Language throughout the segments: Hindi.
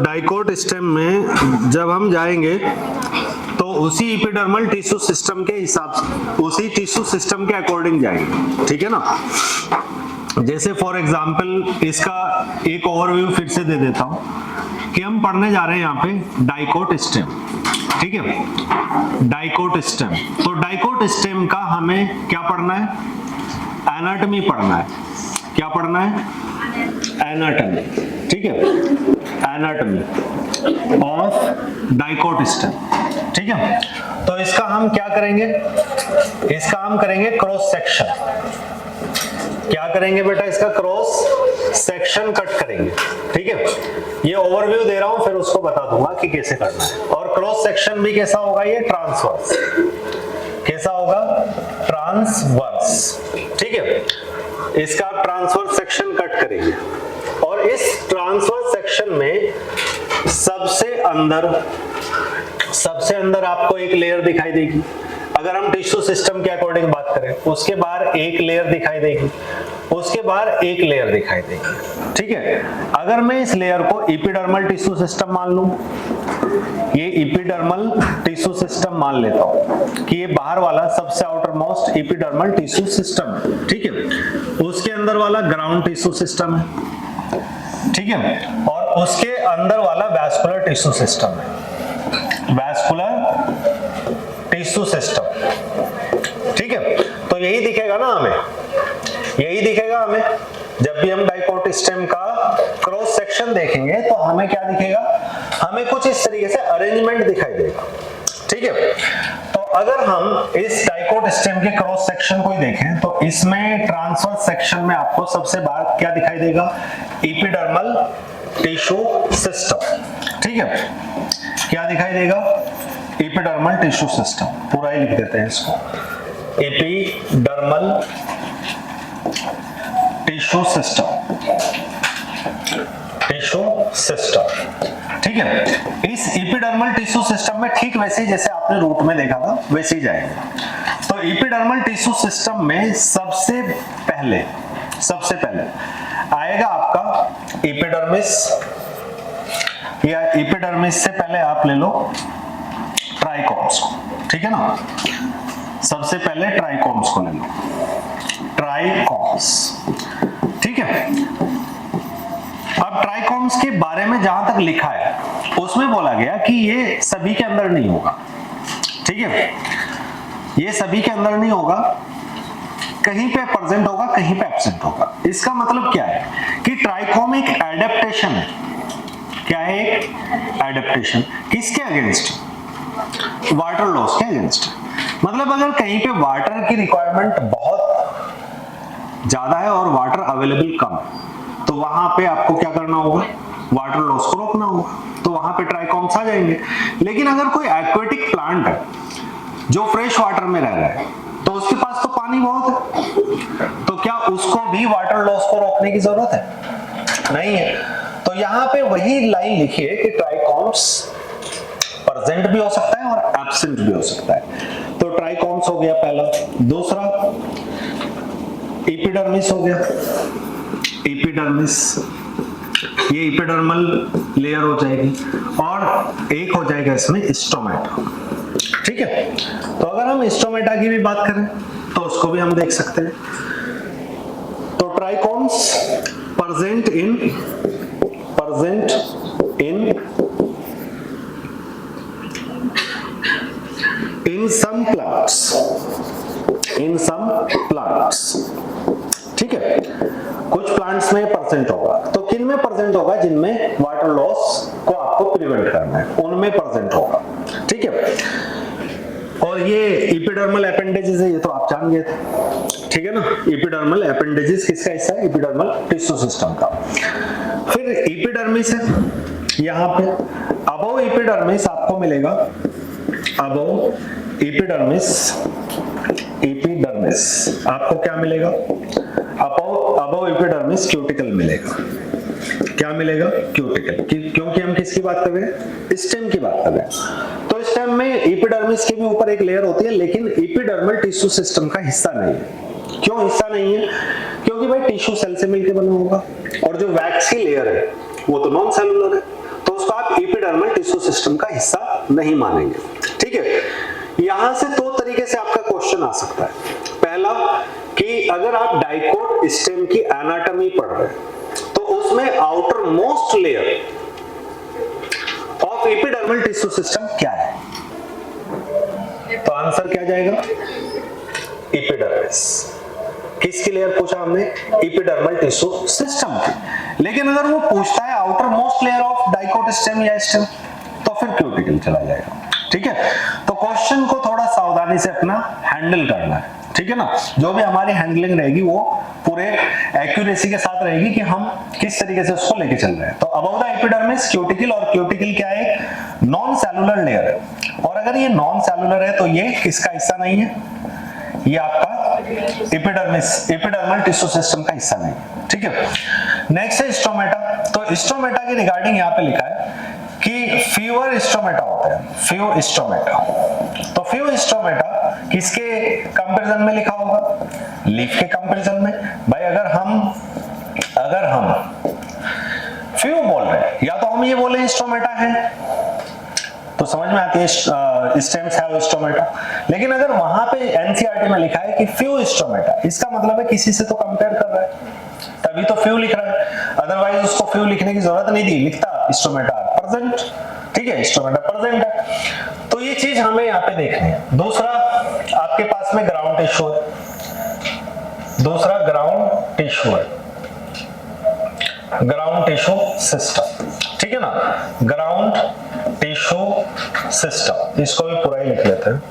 डाइकोट स्टेम में जब हम जाएंगे तो उसी एपिडर्मल टिश्यू सिस्टम के हिसाब से, उसी टिश्यू सिस्टम के अकॉर्डिंग जाएंगे, ठीक है ना। जैसे फॉर एग्जांपल इसका एक ओवरव्यू फिर से दे देता हूं कि हम पढ़ने जा रहे हैं यहाँ पे डाइकोट स्टेम, ठीक है, डाइकोट स्टेम। तो डाइकोट स्टेम का हमें क्या पढ़ना है? एनाटॉमी पढ़ना है। क्या पढ़ना है? एनाटॉमी, ठीक है, एनाटॉमी ऑफ डाइकोट स्टेम, ठीक है। तो इसका हम क्या करेंगे? इसका हम करेंगे क्रॉस सेक्शन। क्या करेंगे बेटा? इसका क्रॉस सेक्शन कट करेंगे, ठीक है। ये ओवरव्यू दे रहा हूं, फिर उसको बता दूंगा कि कैसे करना है। और क्रॉस सेक्शन भी कैसा होगा? ये ट्रांसवर्स। कैसा होगा? ट्रांसवर्स, ठीक है। इसका ट्रांसवर्स सेक्शन कट करेंगे और इस ट्रांसवर्स सेक्शन में सबसे अंदर आपको एक लेयर दिखाई देगी। अगर हम टिश्यू सिस्टम के अकॉर्डिंग बात करें, उसके बाहर एक लेयर दिखाई देगी, उसके बाहर एक लेयर दिखाई देगी, ठीक है। अगर मैं इस लेयर को एपिडर्मल टिश्यू सिस्टम मान लूं, ये एपिडर्मल टिश्यू सिस्टम मान लेता हूं कि ये बाहर वाला सबसे outer most epidermal tissue system है, ठीक है। उसके अंदर वाला ग्राउंड टिश्यू सिस्टम है, ठीक है, और उसके अंदर वाला वैस्कुलर टिश्यू सिस्टम है, वैस्कुलर टिश्यू सिस्टम, ठीक है। तो यही दिखेगा ना हमें, यही दिखेगा हमें जब भी हम डाइकोट स्टेम का क्रॉस सेक्शन देखेंगे तो हमें क्या दिखेगा? हमें कुछ इस तरीके से अरेंजमेंट दिखाई देगा, ठीक है। तो अगर हम इस डाइकोट स्टेम के क्रॉस सेक्शन को ही देखें तो इसमें ट्रांसवर्स सेक्शन में आपको सबसे बाहर क्या दिखाई देगा? एपिडर्मल टिश्यू सिस्टम, ठीक है। क्या दिखाई देगा? Epidermal tissue system. पूरा ही लिख देते हैं इसको, epidermal tissue system, tissue system, ठीक है। इस एपिडर्मल टिश्यू सिस्टम में ठीक वैसे ही जैसे आपने रूट में देखा था वैसे ही जाएगा। तो एपिडर्मल टिश्यू सिस्टम में सबसे पहले आएगा आपका एपिडर्मिस, या एपिडर्मिस से पहले आप ले लो ट्राइकोम्स को, ठीक है ना। सबसे पहले ट्राइकोम्स को ले लो, ट्राइकोम्स, ठीक है। अब ट्राइकोम्स के बारे में जहां तक लिखा है उसमें बोला गया कि ये सभी के अंदर नहीं होगा, ठीक है। ये सभी के अंदर नहीं होगा, कहीं पे प्रेजेंट होगा, कहीं पे एब्सेंट होगा। इसका मतलब क्या है कि ट्राइकोम एक एडेप्टेशन है। क्या है? एक एडेप्टेशन। किसके अगेंस्ट? वाटर लॉस के अगेंस्ट। मतलब अगर कहीं पे वाटर की रिक्वायरमेंट बहुत ज्यादा है और वाटर अवेलेबल कम, तो वहां पे आपको क्या करना होगा? वाटर लॉस को रोकना होगा, तो वहां पे ट्राइकोम्स आ जाएंगे। लेकिन अगर कोई एक्वेटिक प्लांट है जो फ्रेश वाटर में रह रहा है, तो उसके पास तो पानी बहुत है, तो क्या उसको भी वाटर लॉस को रोकने की जरूरत है? नहीं है। तो यहाँ पे वही लाइन लिखी है कि ट्राइकोम्स प्रेजेंट भी हो सकता है और एब्सेंट भी हो सकता है। तो ट्राइकोम्स हो गया पहला। दूसरा एपिडर्मिस हो गया, एपिडर्मिस, ये एपिडर्मल लेयर हो जाएगी, और एक हो जाएगा इसमें स्टोमेटा, ठीक है। तो अगर हम स्टोमेटा की भी बात करें तो उसको भी हम देख सकते हैं। तो trichomes present in some plants, ठीक है। कुछ प्लांट्स में परसेंट होगा, तो किन में परसेंट होगा? जिनमें वाटर लॉस को आपको प्रिवेंट करना है, उनमें परसेंट होगा, ठीक है। और ये एपिडर्मल एपेंडेजेस है, ये तो आप जान गए थे, ठीक है ना। एपिडर्मल एपेंडेजेस किसका हिस्सा है? एपिडर्मल टिश्यू सिस्टम का। फिर एपिडर्मिस है यहाँ पे। अबव एपिडर्मिस आपको मिलेगा, अबव एपिडर्मिस आपको क्या मिलेगा? अबव एपिडर्मिस क्यूटिकल मिलेगा। क्या मिलेगा? क्यूटिकल। क्योंकि हम किसकी बात कर रहे हैं? स्टेम की बात कर रहे हैं। तो स्टेम में एपिडर्मिस के भी ऊपर एक लेयर होती है, लेकिन एपिडर्मल टिश्यू सिस्टम का हिस्सा नहीं है। क्यों हिस्सा नहीं है? क्योंकि भाई टिश्यू सेल से मिलकर बना होगा, और जो वैक्स की लेयर है वो तो नॉन सेलुलर है, तो उसको आप एपिडर्मल टिश्यू सिस्टम का हिस्सा नहीं मानेंगे। ठीक है, यहां से दो तरीके से आपका क्वेश्चन आ सकता है। पहला कि अगर आप डाइकोट स्टेम की एनाटॉमी पढ़ रहे हैं तो उसमें outer most layer of epidermal tissue system क्या है, तो आंसर क्या जाएगा, एपिडर्मिस। किसकी लेयर पूछा हमने, एपिडर्मल टिश्यू सिस्टम की। लेकिन अगर वो पूछता है outer most layer of dicot stem या स्टेम, तो फिर क्यूटिकल चला जाएगा। ठीक है, तो क्वेश्चन को थोड़ा सावधानी से अपना हैंडल करना है। ठीक है ना, जो भी हमारी हैंडलिंग रहेगी वो पूरे एक्यूरेसी के साथ रहेगी कि हम किस तरीके से उसको लेके चल रहे हैं। तो अबव द एपिडर्मिस क्यूटिकल, और क्यूटिकल क्या है, नॉन सेलुलर लेयर है, और अगर ये नॉन सेलुलर है तो ये किसका हिस्सा नहीं है, ये आपका एपिडर्मिस, एपिडर्मल टिश्यू सिस्टम का हिस्सा नहीं है। ठीक है, नेक्स्ट है स्टोमेटा। तो स्टोमेटा के रिगार्डिंग यहाँ पे लिखा है कि फ्यूअर स्टोमेटा होते हैं, फ्यू स्टोमेटा। तो फ्यू स्टोमेटा किसके कंपैरिजन में लिखा होगा, लीफ के कंपैरिजन में। भाई अगर हम फ्यू बोल रहे हैं, या तो हम ये बोले स्टोमेटा है तो समझ में आती है स्टेम्स हैव स्टोमेटा, लेकिन अगर वहां पे एनसीईआरटी में लिखा है कि फ्यू स्टोमेटा, इसका मतलब है किसी से तो कंपेयर कर रहा है, तभी तो फ्यू लिख रहा है, अदरवाइज उसको फ्यू लिखने की जरूरत नहीं थी, लिखता स्टोमेटा प्रेजेंट। ठीक है, स्टोमेटा प्रेजेंट है, तो ये चीज हमें यहाँ पे देखनी है। दूसरा आपके पास में ग्राउंड टिश्यू है, दूसरा ग्राउंड टिश्यू है, ग्राउंड टिश्यू सिस्टम। ठीक है ना, ग्राउंड टिश्यू सिस्टम, इसको भी पूरा ही लिख लेते हैं।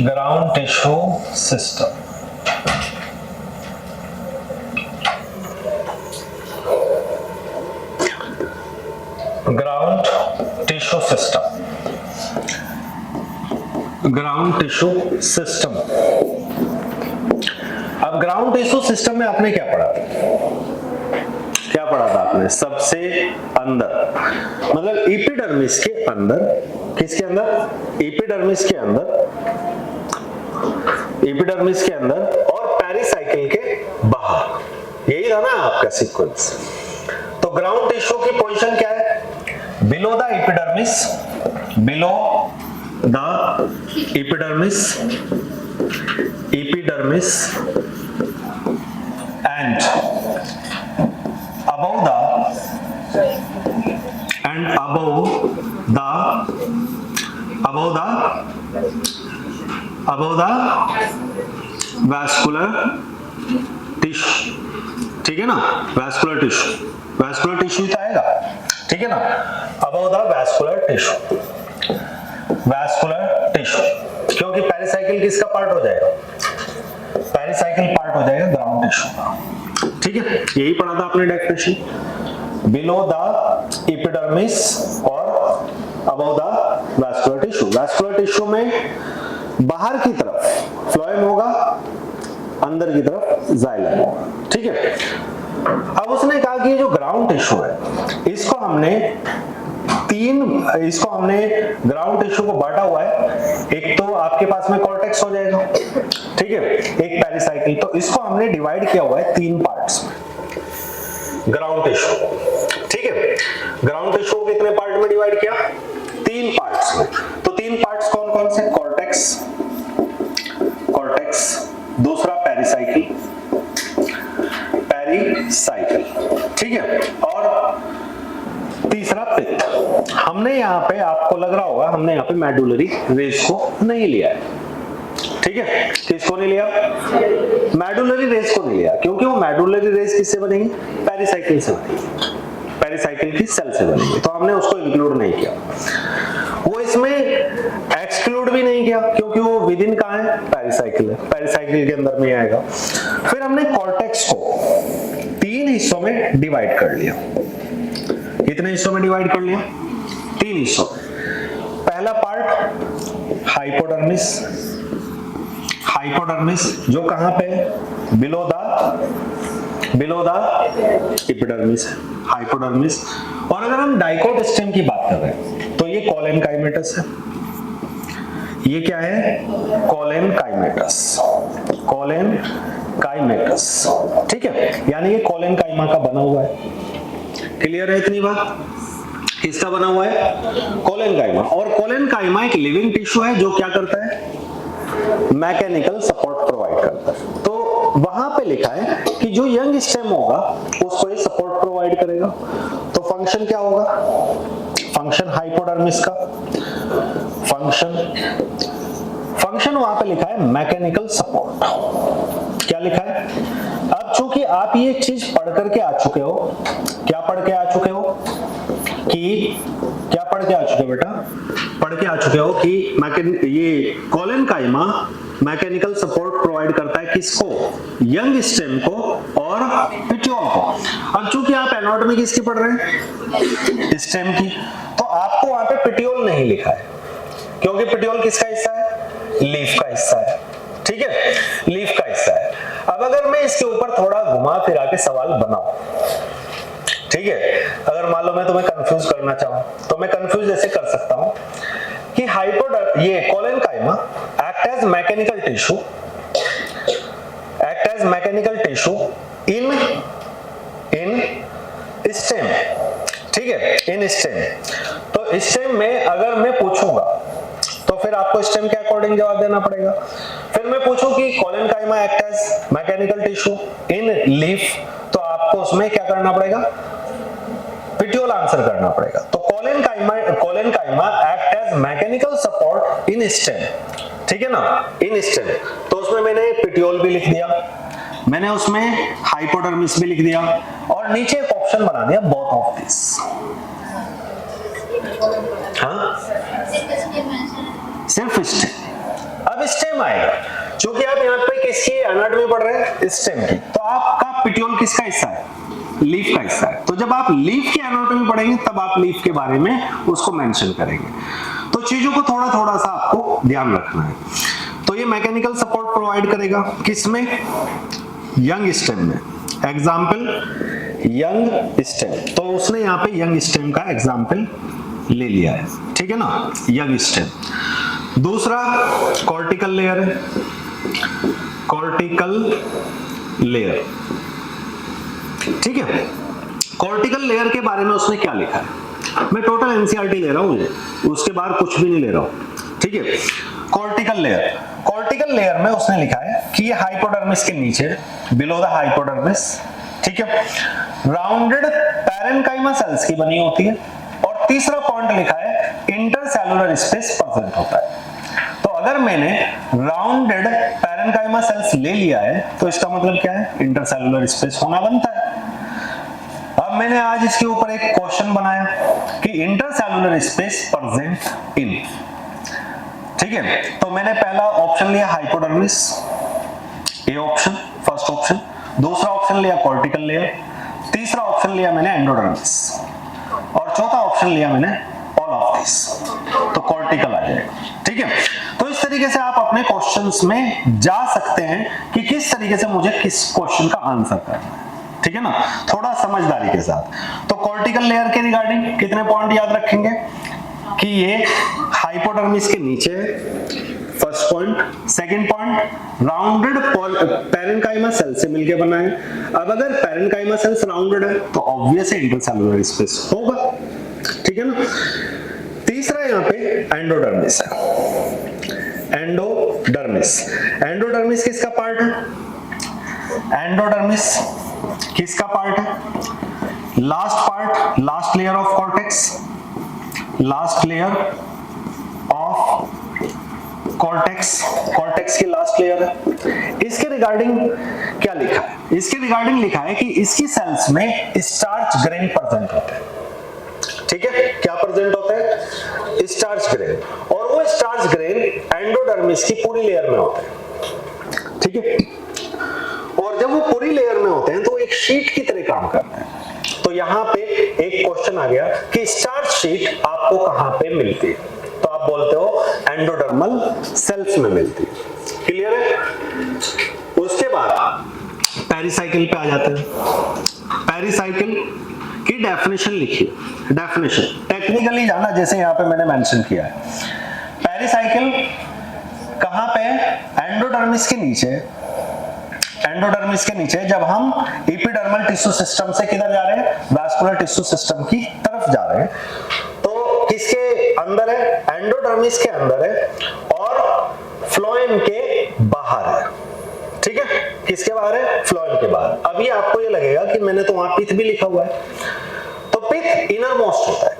Ground tissue system, ground tissue system, ground tissue system. अब ग्राउंड टिश्यू सिस्टम में आपने क्या पढ़ा, क्या पढ़ा था आपने, सबसे अंदर, मतलब एपिडर्मिस के अंदर, किसके अंदर, एपिडर्मिस के अंदर, एपिडर्मिस के अंदर और पेरिसाइकिल के बाहर, यही था ना आपका सीक्वेंस। तो ग्राउंड टिश्यू की पोजीशन क्या है, below the epidermis, below the epidermis, epidermis and above the vascular tissue। ठीक है ना, vascular tissue, vascular tissue तो आएगा। ठीक है ना, above the vascular tissue, vascular tissue, क्योंकि पेरिसाइकिल किसका पार्ट हो जाएगा, पेरिसाइकिल पार्ट हो जाएगा ग्राउंड टिश्यू का। ठीक है, यही पढ़ा था आपने डेफिनेशन, बिलो द एपिडर्मिस और above the vascular tissue. Vascular tissue में बाहर की तरफ फ्लोएम होगा, अंदर की तरफ जाइलम होगा। ठीक है, अब उसने कहा कि जो ग्राउंड टिश्यू है इसको हमने ग्राउंड टिश्यू को बांटा हुआ है, एक तो आपके पास में कॉर्टेक्स हो जाएगा, ठीक है, एक पेरिसाइकिल, तो इसको हमने डिवाइड किया हुआ है 3 पार्ट्स में ग्राउंड टिश्यू। ठीक है, ग्राउंड टिश्यू को कितने पार्ट में डिवाइड किया, 3 पार्ट्स में। तो 3 पार्ट्स कौन कौन से, कॉर्टेक्स, दूसरा पेरिसाइकिल, ठीक है, और तीसरा पित्त। हमने यहाँ पे, आपको लग रहा होगा हमने यहाँ पे मेडुलरी रेज को नहीं लिया है। ठीक है, किसको नहीं लिया, मेडुलरी रेज को नहीं लिया, क्योंकि वो मेडुलरी रेज किससे बनेगी, पेरिसाइकिल से बनेगी, पेरिसाइकिल की सेल से बनेगी, तो हमने उसको इंक्लूड नहीं किया। वो इसमें एक्सक्लूड भी नहीं किया क्योंकि वो विद इन कहां है, पेरिसाइकिल है, पेरिसाइकिल के अंदर में आएगा। फिर हमने कॉर्टेक्स को 3 हिस्सों में डिवाइड कर लिया। कितने हिस्सों में डिवाइड कर लिया, 3 हिस्सों। पहला पार्ट हाइपोडर्मिस, हाइपोडर्मिस जो कहां पे, बिलो द एपिडर्मिस, हाइपोडर्मिस। और अगर हम डाइकोट स्टेम की बात कर रहे हैं तो ये कॉलन काइमेटस है, ये क्या है, कॉलन काइमेटस, कॉलन काइमेटस। न्यूक्लियस, ठीक है, यानी ये कोलेनकाइमा का बना हुआ है। क्लियर है इतनी बात? किसका बना हुआ है? कोलेनकाइमा। और कोलेनकाइमा एक लिविंग टिश्यू है जो क्या करता है? मैकेनिकल सपोर्ट प्रोवाइड करता है। तो वहां पे लिखा है कि जो यंग स्टेम होगा उसको ये सपोर्ट प्रोवाइड करेगा। तो फंक्शन क्या होगा? फंक्शन हाइपोडर्मिस का फंक्शन वहां पे लिखा है मैकेनिकल सपोर्ट। क्या लिखा है? अब चूंकि आप ये चीज पढ़ करके आ चुके हो, क्या पढ़ के आ चुके हो कि क्या पढ़ के आ चुके हो बेटा? पढ़ के आ चुके हो कि ये कोलेनकाइमा मैकेनिकल सपोर्ट प्रोवाइड करता है किसको? यंग स्टेम को और पेटियोल को। अब चूंकि आप एनाटॉमी किसकी पढ़ रहे हैं? स्टेम की, तो आपको वहां पे पेटियोल नहीं लिखा है, क्योंकि पेटियोल किसका हिस्सा है? लीफ का हिस्सा है, ठीक है, लीफ का हिस्सा है। अब अगर मैं इसके ऊपर थोड़ा घुमा फिरा के सवाल बनाऊं, ठीक है, अगर मान लो मैं तुम्हें कंफ्यूज करना चाहूं तो मैं कंफ्यूज ऐसे कर सकता हूं कि ये collenchyma act as mechanical tissue in stem, ठीक है, इन स्टेम। तो स्टेम में अगर मैं पूछूंगा तो फिर आपको स्टेम के अकॉर्डिंग जवाब देना पड़ेगा। फिर मैं पूछूं कि collenchyma act as mechanical tissue in leaf, तो आपको उसमें क्या करना पड़ेगा? पेटियोल आंसर करना पड़ेगा। तो collenchyma act as mechanical support in stem, ठीक है ना, इन स्टेम। तो उसमें मैंने पेटियोल भी लिख दिया, मैंने उसमें हाइपोडर्मिस भी लिख दिया, और नीचे एक ऑप्शन बना दिया बोथ ऑफ दिस। हाँ, सिर्फ स्टेम। अब स्टेम आएगा, क्योंकि आप यहाँ पे किसकी एनाटॉमी पढ़ रहे हैं? स्टेम की। तो आपका पेटियोल किसका हिस्सा है? लीफ का हिस्सा है। तो जब आप लीफ की एनाटॉमी पढ़ेंगे तब आप लीफ के बारे में उसको मेंशन करेंगे। तो चीजों को थोड़ा थोड़ा सा आपको ध्यान रखना है। तो ये मैकेनिकल सपोर्ट प्रोवाइड करेगा किसमें? यंग स्टेम में। एग्जाम्पल यंग स्टेम, तो उसने यहाँ पे यंग स्टेम का एग्जाम्पल ले लिया है, ठीक है ना, यंग स्टेम। दूसरा कॉर्टिकल लेयर है, कॉर्टिकल लेयर, ठीक है। कॉर्टिकल लेयर के बारे में उसने क्या लिखा है? मैं टोटल एनसीईआरटी ले रहा हूं, उसके बाहर कुछ भी नहीं ले रहा हूं, ठीक है। कॉर्टिकल लेयर में उसने लिखा है कि ये हाइपोडर्मिस के नीचे, बिलो द हाइपोडर्मिस, ठीक है, राउंडेड पैरेन्काइमा सेल्स की बनी होती है। और तीसरा पॉइंट लिखा है इंटरसेलुलर स्पेस प्रेजेंट होता है। तो अगर मैंने राउंडेड पैरेन्काइमा सेल्स ले लिया है तो इसका मतलब क्या है? इंटरसेलुलर स्पेस होना बनता है। अब मैंने आज इसके ऊपर एक क्वेश्चन बनाया कि इंटरसेलुलर स्पेस प्रेजेंट इन, ठीक है। तो मैंने पहला ऑप्शन लिया hypodermis, A option, first option. दूसरा ऑप्शन लिया कॉर्टिकल लेयर, तीसरा ऑप्शन लिया मैंने एंडोडर्मिस, और चौथा ऑप्शन लिया मैंने ऑल ऑफ दिस। तो कॉर्टिकल आ जाएगा, ठीक है। तो इस तरीके से आप अपने क्वेश्चंस में जा सकते हैं कि किस तरीके से मुझे किस क्वेश्चन का आंसर करना है, ठीक है ना, थोड़ा समझदारी के साथ। तो कॉर्टिकल लेयर के रिगार्डिंग कितने पॉइंट याद रखेंगे कि ये हाइपोडर्मिस के नीचे, first point. Second point, rounded parenchyma cell से मिलकर बना है। अब अगर पैरेन्काइमा सेल्स राउंडेड है तो ऑब्वियस है इंटरसेलुलर स्पेस होगा, ठीक है ना। तीसरा यहाँ पे एंडोडर्मिस है, एंडोडर्मिस किसका पार्ट है? एंडोडर्मिस किसका पार्ट है? Last part, last layer of cortex, last layer of cortex की लास्ट लेयर है। इसके रिगार्डिंग क्या लिखा है? इसके रिगार्डिंग लिखा है कि इसकी सेल्स में स्टार्च ग्रेन प्रेजेंट होते हैं, ठीक है। क्या प्रेजेंट होते हैं? Starch grain. और वो स्टार्च ग्रेन एंडोडर्मिस की पूरी लेयर में होते हैं, ठीक है। और जब वो पूरी लेयर में होते हैं तो एक शीट की तरह काम करते हैं। तो यहाँ पे एक क्वेश्चन आ गया कि स्टार्च शीट आपको कहां पे मिलती है? तो आप बोलते हो एंडोडर्मल सेल्स में मिलती है। क्लियर है? उसके बाद पेरिसाइकिल पे आ जाते हैं। पेरिसाइकिल की डेफिनेशन लिखिए, डेफिनेशन टेक्निकली जाना, जैसे यहाँ पे मैंने मेंशन किया है। पेरिसाइकिल कहां पे? एंडोडर्मिस के नीचे, एंडोडर्मिस के नीचे जब हम एपिडर्मल टिश्यू सिस्टम से किधर जा रहे हैं, वैस्कुलर टिश्यू सिस्टम की तरफ जा रहे हैं, तो किसके अंदर है, एंडोडर्मिस के अंदर है और फ्लोएम के बाहर है। ठीक है, किसके बाहर है, फ्लोएम के बाहर। अभी आपको ये लगेगा कि मैंने तो वहां पिथ भी लिखा हुआ है, तो पिथ इनर मोस्ट होता है।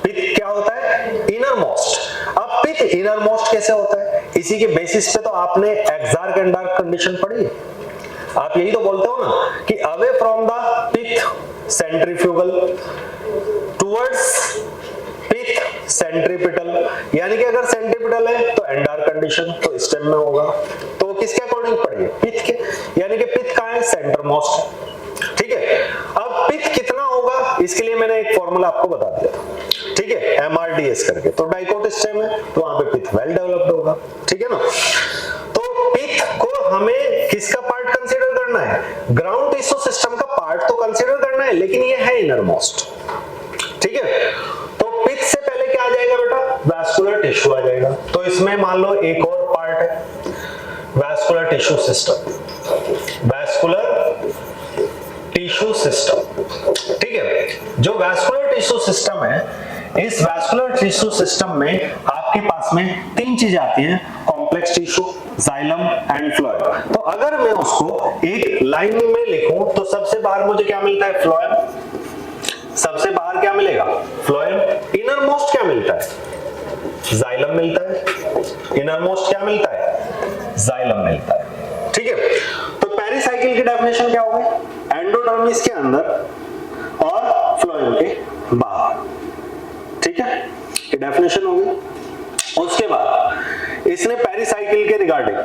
पिथ क्या होता है, इनर मोस्ट। अब पिथ इनर मोस्ट कैसे होता है, इसी के बेसिस पे तो आपने एक्सार्क एंड डार्क कंडीशन पढ़ी है। आप यही तो बोलते हो ना कि away from the pith centrifugal towards pith centripetal, यानी कि अगर सेंट्रीपिटल है तो एंडार्क कंडीशन, तो स्टेम में होगा। तो किसके अकॉर्डिंग पढ़िए, पिथ के, यानी कि पिथ कहां है, सेंटर मोस्ट। ठीक है, अब पिथ कितना होगा इसके लिए मैंने एक फॉर्मूला आपको बता दिया था, ठीक है, MRDS करके। तो डाइकोट स्टेम है तो वहां पे पिथ वेल डेवलप्ड होगा। ठीक है ना, तो पिथ को हमें किसका पार्ट कंसीडर करना है, ग्राउंड टिश्यू सिस्टम का पार्ट तो कंसीडर करना है, लेकिन ये है इनर मोस्ट। ठीक है, तो पिथ से पहले क्या आ जाएगा बेटा, वैस्कुलर टिश्यू आ जाएगा। तो इसमें मान लो एक और पार्ट है vascular tissue system, vascular tissue system. ठीक है, जो वैस्कुलर टिश्यू सिस्टम है, इस वैस्कुलर टिश्यू सिस्टम में आपके पास में तीन चीजें आती हैं, complex tissue, xylem and phloem. तो अगर मैं उसको एक लाइन में लिखूं तो सबसे बाहर मुझे क्या मिलता है, फ्लोएम। सबसे बाहर क्या मिलेगा, फ्लोएम। इनर मोस्ट क्या मिलता है, जाइलम मिलता है। इनर मोस्ट क्या मिलता है, जाइलम मिलता है। ठीक है, तो पेरिसाइकिल की डेफिनेशन क्या होगी, एंडोडर्मिस के अंदर और फ्लोएम के बाहर। ठीक है, ये डेफिनेशन होगी। उसके बाद इसने पेरिसाइकिल के रिगार्डिंग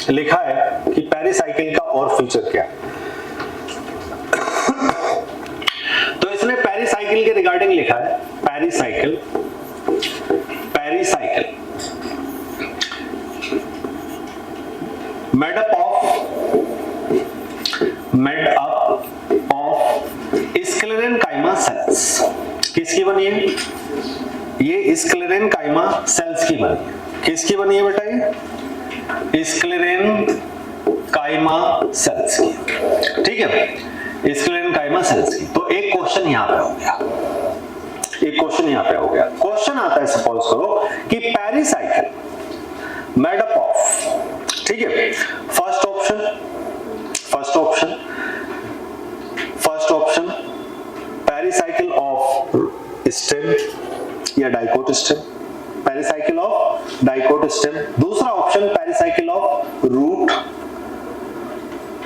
लिखा है कि पेरिसाइकिल का और फीचर क्या है। तो इसने पेरिसाइकिल के रिगार्डिंग लिखा है, pericycle made up of sclerenchyma cells. किसकी बनी है, ये स्क्लेरेनकाइमा सेल्स की बनी है। किसकी बनी है बेटा, ये स्क्लेरेनकाइमा सेल्स की। ठीक है, स्क्लेरेनकाइमा सेल्स की। तो एक क्वेश्चन यहां पे हो गया, एक क्वेश्चन यहां पे हो गया। क्वेश्चन आता है, सपोज करो कि पेरिसाइकिल मेड अप ऑफ, ठीक है, first option pericycle of stem या dicot stem, pericycle of dicot stem. दूसरा ऑप्शन पेरिसाइकिल ऑफ रूट।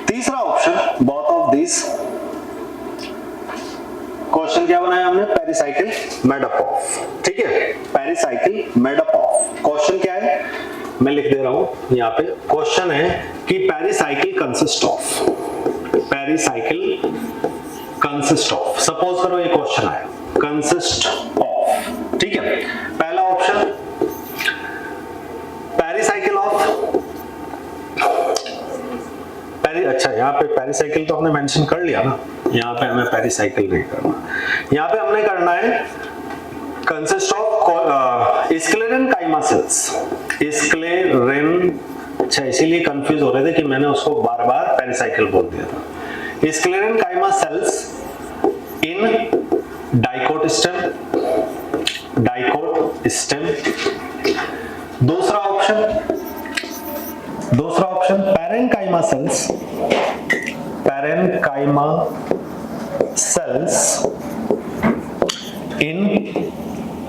तीसरा option both of this. Question क्या बनाया हमने, पेरिसाइकिल मेड अप ऑफ। ठीक है, pericycle made up of. Question क्या है, मैं लिख दे रहा हूं यहां पे। क्वेश्चन है कि pericycle consist of, pericycle consist of. Suppose करो ये क्वेश्चन है, कंसिस्ट ऑफ। ठीक है, पहला ऑप्शन पेरिसाइकिल ऑफ, अच्छा यहाँ पे पेरिसाइकिल तो हमने मेंशन कर लिया ना, यहाँ पे हमें पेरिसाइकिल नहीं करना, यहाँ पे हमने करना है कंसिस्ट ऑफ स्क्लेरेनकाइमा सेल्स। स्क्लेरेन, अच्छा इसीलिए कंफ्यूज हो रहे थे कि मैंने उसको बार बार पेरिसाइकिल बोल दिया था। Sclerenchyma cells in dicot stem. दूसरा option parenchyma cells in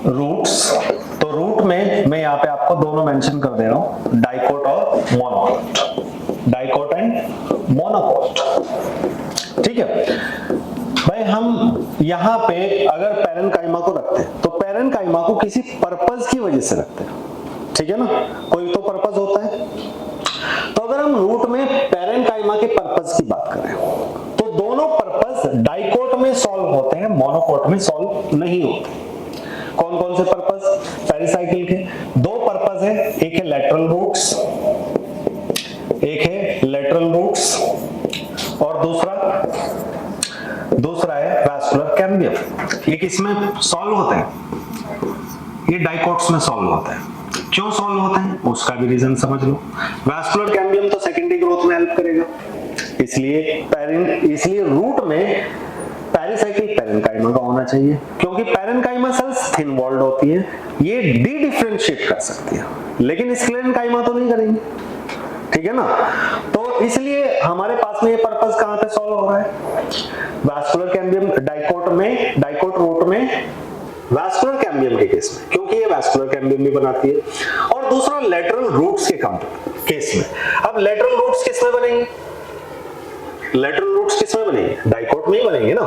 roots. तो रूट में मैं यहाँ पे आपको दोनों मेंशन कर दे रहा हूं, डाइकोट और मोनोकोट, डाइकोट एंड मोनोकोट। ठीक है भाई, हम यहाँ पे अगर पैरेन्काइमा को रखते हैं तो पैरेन्काइमा को किसी पर्पस की वजह से रखते हैं। ठीक है ना, कोई तो पर्पस होता है। तो अगर हम रूट में पैरेन्काइमा के पर्पस की बात करें तो दोनों पर्पस डाइकोट में सॉल्व होते हैं, मोनोकोट में सॉल्व नहीं होते। कौन कौन से पर्पस पेरिसाइकिल के, दो पर्पस है, एक है लेटरल रूट्स, और दूसरा है वैस्कुलर कैम्बियम। ये किसमें सॉल्व होते हैं, ये डाइकोट्स में सॉल्व होते हैं। क्यों सॉल्व होते हैं उसका भी रीजन समझ लो। वैस्कुलर कैम्बियम तो सेकेंडरी ग्रोथ में हेल्प करेगा, इसलिए रूट में पेरिसाइक्लिक पैरेन्काइमा का होना चाहिए, क्योंकि पैरेन्काइमा सेल्स थिन वॉल्ड होती है, ये डी डिफरेंशिएट कर सकती है, लेकिन स्क्लेरेन्काइमा तो नहीं करेंगी, ठीक है ना। तो इसलिए हमारे पास में ये पर्पस कहां पे सॉल्व हो रहा है, वैस्कुलर कैम्बियम डाइकोट रूट में वैस्कुलर कैम्बियम के केस में, क्योंकि ये वैस्कुलर कैम्बियम भी बनाती है, और दूसरा लेटरल रूट्स के केस में। अब लेटरल रूट्स किस में बनेंगे, लेटरल रूट्स किस में बनेंगे, डाइकोट में ही बनेंगे ना।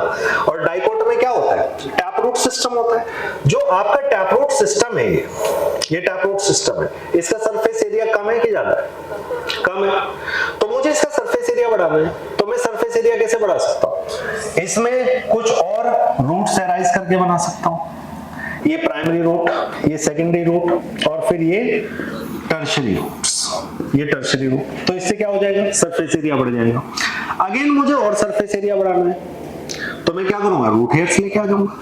और डाइकोट में क्या होता है, टैप रूट सिस्टम होता है। जो आपका टैप रूट सिस्टम है, ये टैप रूट सिस्टम है, इसका सरफेस एरिया कम है कि ज्यादा है, कम है, तो मुझे इसका सरफेस एरिया बढ़ाना है, तो मैं सरफेस एरिया कैसे बढ़ा सकता हूं, इसमें कुछ और रूट्स एराइज करके बना सकता हूं, ये प्राइमरी रूट, ये सेकेंडरी रूट, और फिर ये टर्शियरी रूट्स, ये टर्शियरी रूट। तो इससे क्या हो जाएगा, सरफेस एरिया बढ़ जाएगा। अगेन मुझे और सरफेस एरिया बढ़ाना है, तो मैं क्या करूंगा, रूट हेयर्स लेके आ जाऊंगा,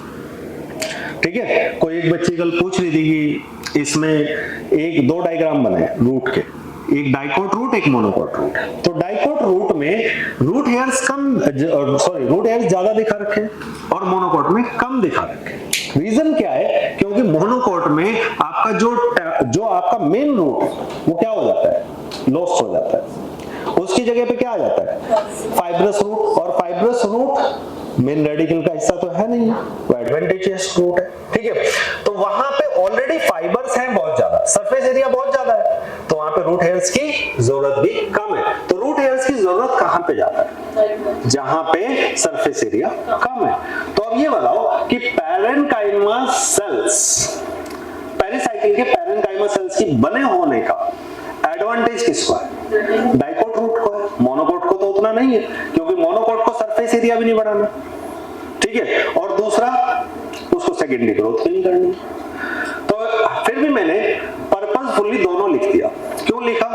ठीक है। कोई एक बच्ची कल पूछ रही थी कि इसमें एक दो डायग्राम बने रूट के, एक डाइकोट रूट, एक मोनोकोट रूट। तो डाइकोट रूट में रूट हेयर्स रूट हेयर्स ज्यादा दिखा रखे और मोनोकोट में कम दिखा रखे। रीजन क्या है, क्योंकि मोनोकोट में आपका जो आपका मेन रूट वो क्या हो जाता है, लॉस्ट हो जाता है, उसकी जगह पे क्या आ जाता है, फाइब्रस रूट, और फाइब्रस रूट मेन रेडिकल का हिस्सा तो है नहीं, वो एडवेंटिशियस रूट है, ठीक है। तो वहां पे ऑलरेडी फाइबर्स हैं बहुत ज्यादा, सरफेस एरिया बहुत ज्यादा है, तो वहां पे रूट हेयर्स की जरूरत भी कम है। तो रूट हेयर्स की जरूरत कहां पे जाता है, जहां पे सरफेस एरिया कम है। तो अब ये बताओ कि पैरेन्काइमा सेल्स, पेरिसाइकिल के पैरेन्काइमा सेल्स की बने होने का एडवांटेज किसको है, डाइकोट रूट को है, मोनोकोट को तो उतना नहीं है, क्योंकि मोनोकोट को सरफेस एरिया भी नहीं बढ़ाना, ठीक है, और दूसरा उसको सेकेंडरी ग्रोथ भी नहीं करनी। तो फिर भी मैंने पर्पसफुली दोनों लिख दिया। क्यों लिखा,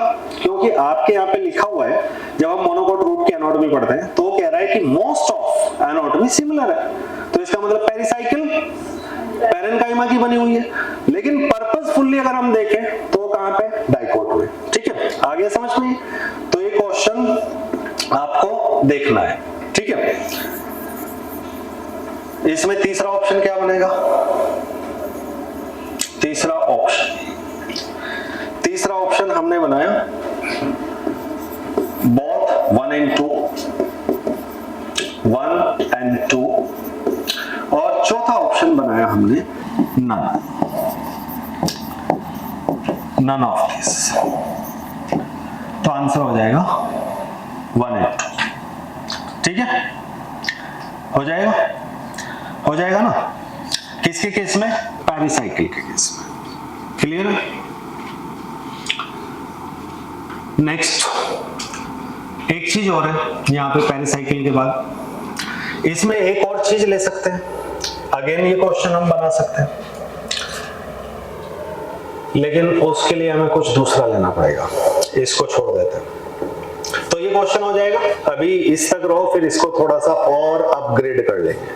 क्योंकि आपके यहाँ पे लिखा हुआ है, जब हम मोनोकोट रूट की एनाटॉमी पढ़ते हैं तो कह रहा है कि मोस्ट ऑफ एनाटॉमी सिमिलर है, तो इसका मतलब पेरिसाइकिल पैरेन्काइमा की बनी हुई है, लेकिन पर्पसफुली अगर हम देखें तो कहां पे, डाइकोट में, ठीक है। आगे समझ में, तो ये क्वेश्चन आपको देखना है, ठीक है। इसमें तीसरा ऑप्शन क्या बनेगा, तीसरा ऑप्शन हमने बनाया बोथ 1 and 2, 1 and 2, और चौथा ऑप्शन बनाया हमने नन ऑफ दिस। तो आंसर हो जाएगा 1 and 2, ठीक है, हो जाएगा ना। किसके केस में, पेरिसाइकिल के केस में, क्लियर है। नेक्स्ट एक चीज और है यहाँ पे पेरिसाइकिल के बाद, इसमें एक और चीज ले सकते हैं, अगेन ये क्वेश्चन हम बना सकते हैं, लेकिन उसके लिए हमें कुछ दूसरा लेना पड़ेगा, इसको छोड़ देते हैं। तो ये क्वेश्चन हो जाएगा, अभी इस तक रहो, फिर इसको थोड़ा सा और अपग्रेड कर लेंगे।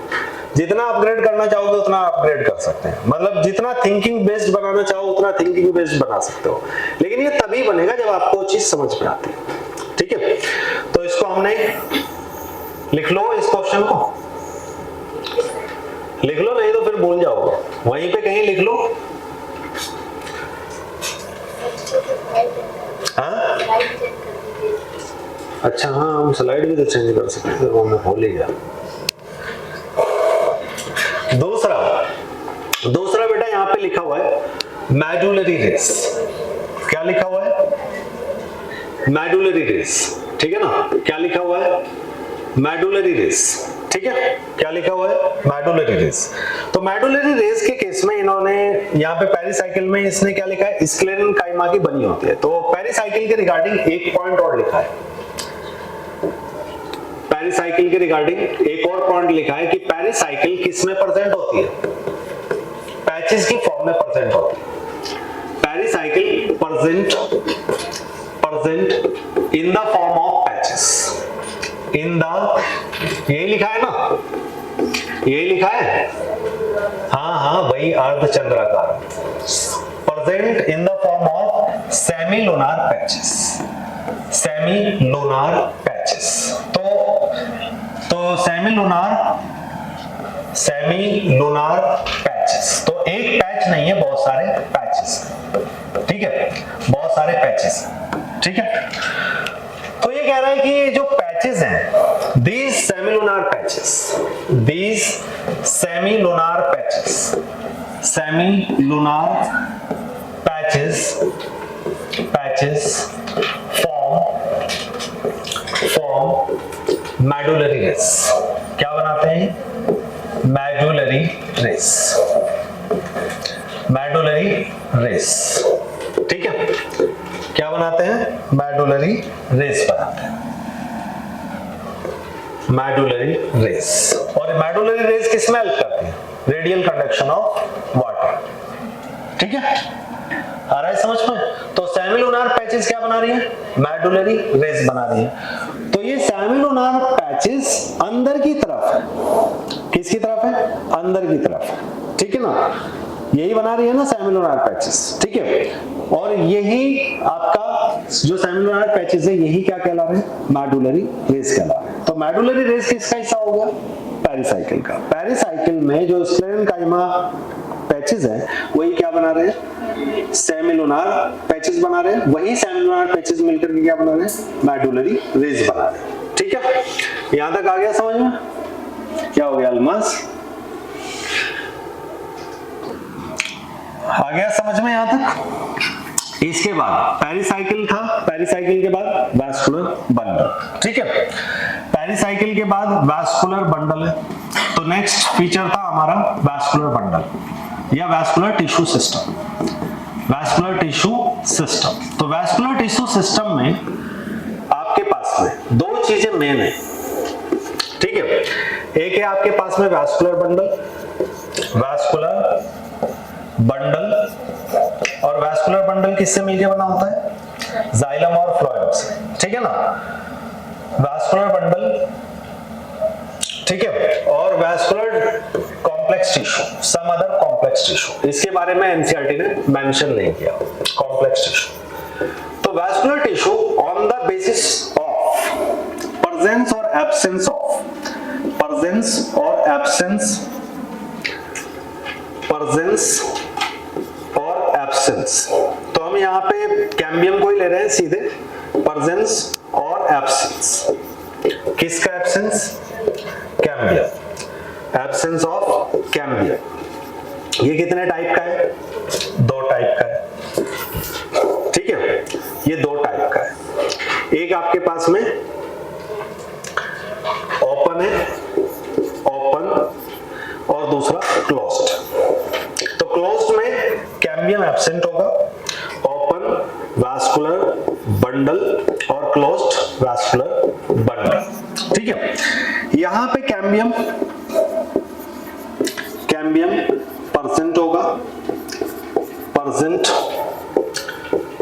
जितना अपग्रेड करना चाहोगे उतना अपग्रेड कर सकते हैं, मतलब जितना थिंकिंग बेस्ड बनाना चाहो उतना थिंकिंग बेस्ड बना सकते हो, लेकिन ये तभी बनेगा जब आपको चीज समझ में आती है, ठीक है। तो इसको हमने लिख लो, इस क्वेश्चन को लिख लो, नहीं तो फिर भूल जाओगे, वहीं पे कहीं लिख लो। हाँ अच्छा, हाँ हम स्लाइड भी तो चेंज कर सकते हैं, वो मैं भूल ही गया। दूसरा बेटा यहाँ पे लिखा हुआ है मेडुलरी रेस, क्या लिखा हुआ है, मेडुलरी रेस, ठीक है ना, क्या लिखा हुआ है, मेडुलरी रेस, ठीक है, क्या लिखा हुआ है, मेडुलरी रेस। तो मेडुलरी रेस के केस में इन्होंने यहाँ पे पेरिसाइकिल में इसने क्या लिखा है, स्क्लेरेन्काइमा की बनी होती है। तो पेरिसाइकिल के रिगार्डिंग एक पॉइंट और लिखा है, पेरिसाइकिल के रिगार्डिंग एक और पॉइंट लिखा है कि पेरिसाइकिल किस में प्रेजेंट होती है, पैचेस की फॉर्म में प्रेजेंट होती है। Pericycle present in the form of patches, in the, यही लिखा है ना, यही लिखा है, हाँ वही अर्धचंद्राकार present in the form of semilunar patches. Semilunar patches. तो semilunar पैचेस, तो एक पैच नहीं है, बहुत सारे पैचेस, ठीक है, बहुत सारे पैचेस, ठीक है। तो ये कह रहा है कि ये जो पैचेस हैं, these semilunar patches form medullary rays। क्या बनाते हैं? medullary rays, ठीक है। क्या बनाते हैं? medullary rays बनाते हैं, medullary rays। और medullary rays किसमें हेल्प करती है? रेडियल कंडक्शन ऑफ वाटर, ठीक है। आ रहा है समझ में? तो सेमिलुनार पैचेस क्या बना रही है? मेडुलरी रेज बना रही है। तो ये सेमिलुनार पैचेस अंदर की तरफ है, किसकी तरफ है? अंदर की तरफ, ठीक है ना, यही बना रही है ना सेमिलुनार पैचेस, ठीक है। और यही आपका जो सेमिलुनार पैचेस है, यही क्या कहला रहे हैं? मेडुलरी रेज कहला रहे हैं। तो मेडुलरी रेज किसका हिस्सा हो गया? पेरिसाइकिल का। पेरिसाइकिल में जो स्क्लेरेनकाइमा पैचेस हैं, वही क्या बना रहे हैं? सेमिलुनार पैचेस बना रहे हैं। वही सेमिलुनार पैचेस मिलकर के क्या बना रहे हैं? मेडुलरी रेज बना रहे हैं, ठीक है। यहां तक आ गया समझ में? क्या हो गया अल्मास? आ गया समझ में यहां तक? इसके बाद पेरिसाइकिल था, पेरिसाइकिल के बाद वैस्कुलर बंडल, ठीक है। पेरिसाइकिल के बाद वैस्कुलर बंडल है। तो नेक्स्ट फीचर था हमारा वैस्कुलर बंडल या vascular tissue system. Vascular tissue system, तो वैस्कुलर टिश्यू सिस्टम में आपके पास में दो चीजें मेन है, ठीक है। एक है आपके पास में वैस्कुलर बंडल, और वैस्कुलर बंडल किससे मिलकर बना होता है? जाइलम और फ्लोएम से, ठीक है ना। वैस्कुलर बंडल, ठीक है। और vascular complex tissue, some other complex tissue, इसके बारे में एनसीईआरटी ने मेंशन नहीं किया, कॉम्प्लेक्स टिश्यू। तो vascular tissue on the basis of presence और एब्सेंस तो हम यहाँ पे कैम्बियम को ही ले रहे हैं सीधे, प्रेजेंस और एब्सेंस। किसका absence? Cambium, absence of cambium. ये कितने टाइप का है? 2 टाइप का है, ठीक है। ये 2 टाइप का है। एक आपके पास में ओपन है, ओपन, और दूसरा क्लोज्ड। तो क्लोज्ड में कैम्बियम एब्सेंट होगा, ओपन वैस्कुलर बंडल और क्लोज्ड वैस्कुलर बंडल, ठीक है। यहां पे कैम्बियम परसेंट होगा,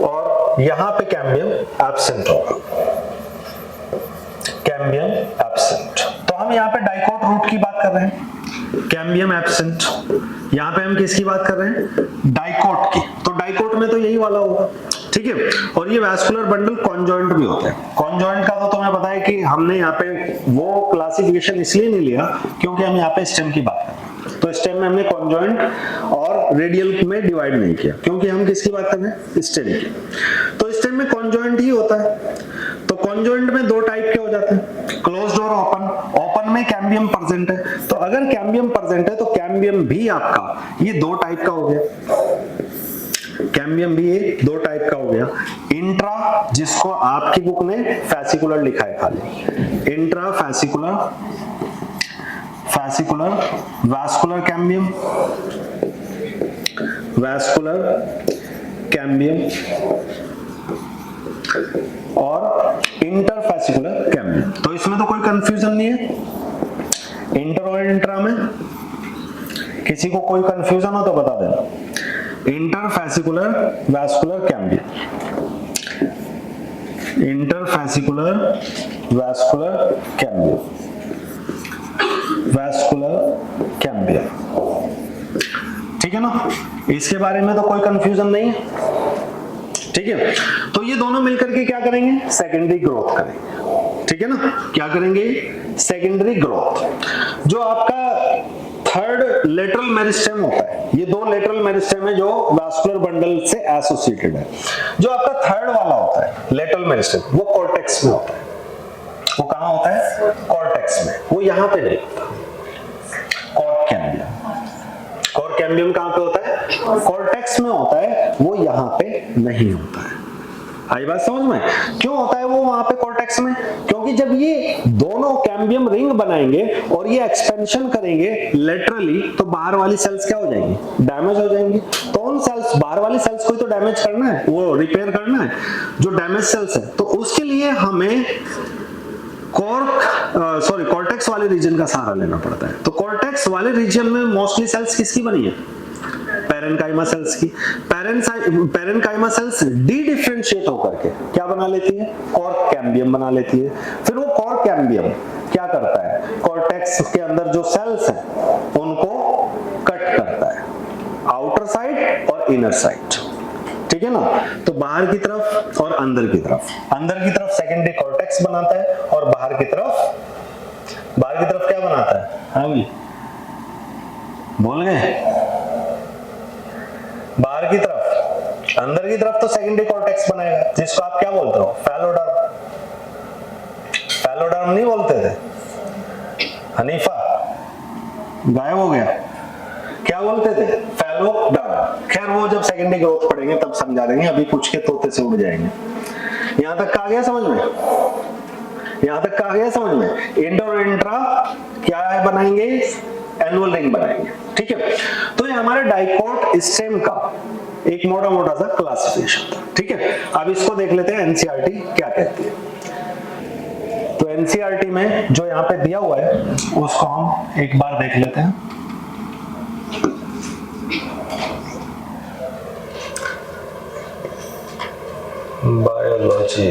और यहां पे कैम्बियम एब्सेंट होगा, कैम्बियम एब्सेंट। तो हम यहाँ पे डाइकोट रूट की बात कर रहे हैं, कैम्बियम एब्सेंट। यहाँ पे हम किसकी बात कर रहे हैं? डाइकोट की। तो डाइकोट में तो यही वाला होगा, ठीक है। और ये वैस्कुलर बंडल कॉन्जॉइंट भी होते हैं। कॉन्जॉइंट का तो तुम्हें पता है कि हमने यहाँ पे वो क्लासिफिकेशन इसलिए नहीं लिया क्योंकि हम यहाँ पे स्टेम की बात कर रहे हैं। तो स्टेम में हमने कॉन्जॉइंट और रेडियल में डिवाइड नहीं किया क्योंकि हम किसकी बात कर रहे हैं? स्टेम की। तो स्टेम में कॉन्जॉइंट ही होता है। तो कॉन्जॉइंट में 2 टाइप के हो जाते हैं, क्लोज्ड और ओपन। ओपन में कैम्बियम प्रेजेंट है, तो अगर कैम्बियम प्रेजेंट है तो कैम्बियम भी आपका ये 2 टाइप का हो गया। कैम्बियम भी ये 2 टाइप का हो गया। इंट्रा, जिसको आपकी बुक में फैसिकुलर लिखा है खाली, इंट्रा फैसिकुलर वैस्कुलर कैम्बियम और इंटरफैसिकुलर कैम्बियम। तो इसमें तो कोई कंफ्यूजन नहीं है। इंटर और इंट्रा में किसी को कोई कंफ्यूजन हो तो बता देना। इंटरफैसिकुलर वैस्कुलर कैम्बियम, इंटरफैसिकुलर वैस्कुलर कैम्बियम, ठीक है है ना, इसके बारे में तो कोई कंफ्यूजन नहीं है, ठीक है। तो ये दोनों मिलकर के क्या करेंगे, सेकेंडरी ग्रोथ करेंगे, ठीक है ना। क्या करेंगे, सेकेंडरी ग्रोथ। जो आपका थर्ड लेटरल मेरिस्टेम होता है, ये दो लेटरल मेरिस्टेम है जो वास्कुलर बंडल से एसोसिएटेड है। जो आपका थर्ड वाला होता है लेटरल मेरिस्टेम, वो कॉर्टेक्स में होता है। वो कहां होता है, कॉर्टेक्स में, वो यहां पे नहीं होता। कॉर्क कैम्बियम, कॉर्क कैम्बियम कहां पे होता है, कॉर्टेक्स में होता है, वो यहां पे नहीं होता है। आई बात समझ में, क्यों होता है वो वहां पे कॉर्टेक्स में, क्योंकि जब ये दोनों कैम्बियम रिंग बनाएंगे और ये एक्सपेंशन करेंगे लेटरली, तो बाहर वाली सेल्स क्या हो जाएंगी, डैमेज हो जाएंगी। तो उन सेल्स, बाहर वाली सेल्स को ही तो डैमेज करना है, वो रिपेयर करना है जो डैमेज सेल्स है। तो उसके लिए हमें कॉर्टेक्स वाले रीजन का सहारा लेना पड़ता है। तो कॉर्टेक्स वाले रीजन में मोस्टली सेल्स किसकी बनी है, पैरेन्काइमा सेल्स की। पैरेन्काइमा सेल्स डी डिफरेंशिएट होकर के क्या बना लेती है, कॉर्क कैम्बियम बना लेती है। फिर वो कॉर्क कैम्बियम क्या करता है, कॉर्टेक्स के अंदर जो सेल्स हैं उनको कट करता है, आउटर साइड और इनर साइड, ठीक है ना। तो बाहर की तरफ और अंदर की तरफ सेकेंडरी कॉर्टेक्स बनाता है, और बाहर की तरफ क्या बनाता है, हाँ भी बोल गए, बाहर की तरफ, अंदर की तरफ तो सेकेंडरी कॉर्टेक्स बनाएगा, जिसको आप क्या बोलते हो, फैलोडर्म। फैलोडर्म नहीं बोलते थे, हनीफा गायब हो गया, क्या बोलते थे, फैलोडर्म। खैर वो जब सेकेंडरी ग्रोथ पढ़ेंगे तब समझा देंगे, अभी पूछ के तोते से उड़ जाएंगे। यहां तक का आ गया समझ में, यहां तक का आ गया समझ में। इंटर और इंट्रा क्या है बनाएंगे, एनुअल रिंग बनाएंगे, ठीक है। तो ये हमारे डाइकोट स्टेम का एक मोटा सा क्लासिफिकेशन था, ठीक है। अब इसको देख लेते हैं एनसीईआरटी क्या कहती है। तो एनसीईआरटी में जो यहाँ पे दिया हुआ है उसको हम एक बार देख लेते हैं। Biology,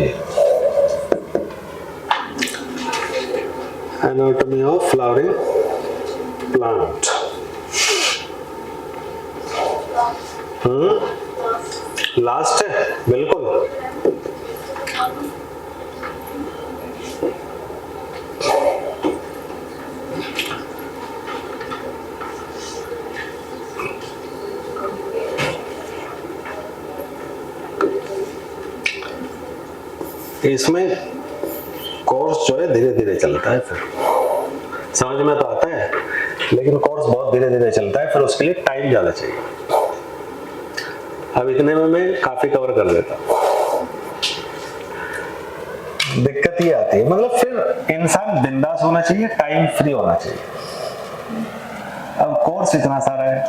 anatomy of flowering plant, last है बिल्कुल। इसमें कोर्स जो है धीरे धीरे चलता है, फिर समझ में तो आता है, लेकिन कोर्स बहुत धीरे धीरे चलता है, फिर उसके लिए टाइम ज्यादा चाहिए। अब इतने में मैं काफी कवर कर लेता हूं। दिक्कत ये आती है, मतलब फिर इंसान बिंदास होना चाहिए, टाइम फ्री होना चाहिए। अब कोर्स इतना सारा है,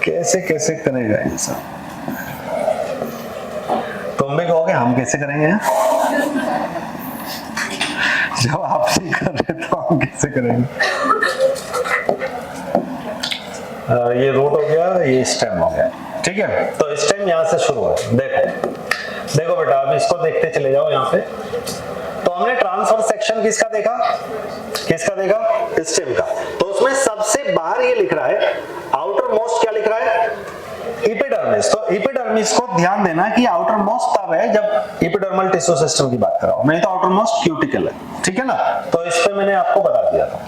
कैसे कैसे करेगा ये सब, तुम भी कहोगे हम कैसे करेंगे, जब आप नहीं कर रहे तो हम कैसे करेंगे। ये रूट हो गया, ये स्टेम हो गया, ठीक है। तो स्टेम यहां से शुरू है, देखो देखो बेटा, अब इसको देखते चले जाओ यहाँ पे। तो हमने ट्रांसफर सेक्शन किसका देखा, स्टेम का। तो उसमें सबसे बाहर ये लिख रहा है, आउटर मोस्ट क्या लिख रहा है, एपिडर्मिस। तो एपिडर्मिस को ध्यान देना कि आउटर मोस्ट तब है जब एपिडर्मल टिश्यू सिस्टम की बात कर रहा हूं, नहीं तो आउटर मोस्ट क्यूटिकल है, ठीक है ना। तो इस पे मैंने आपको बता दिया था।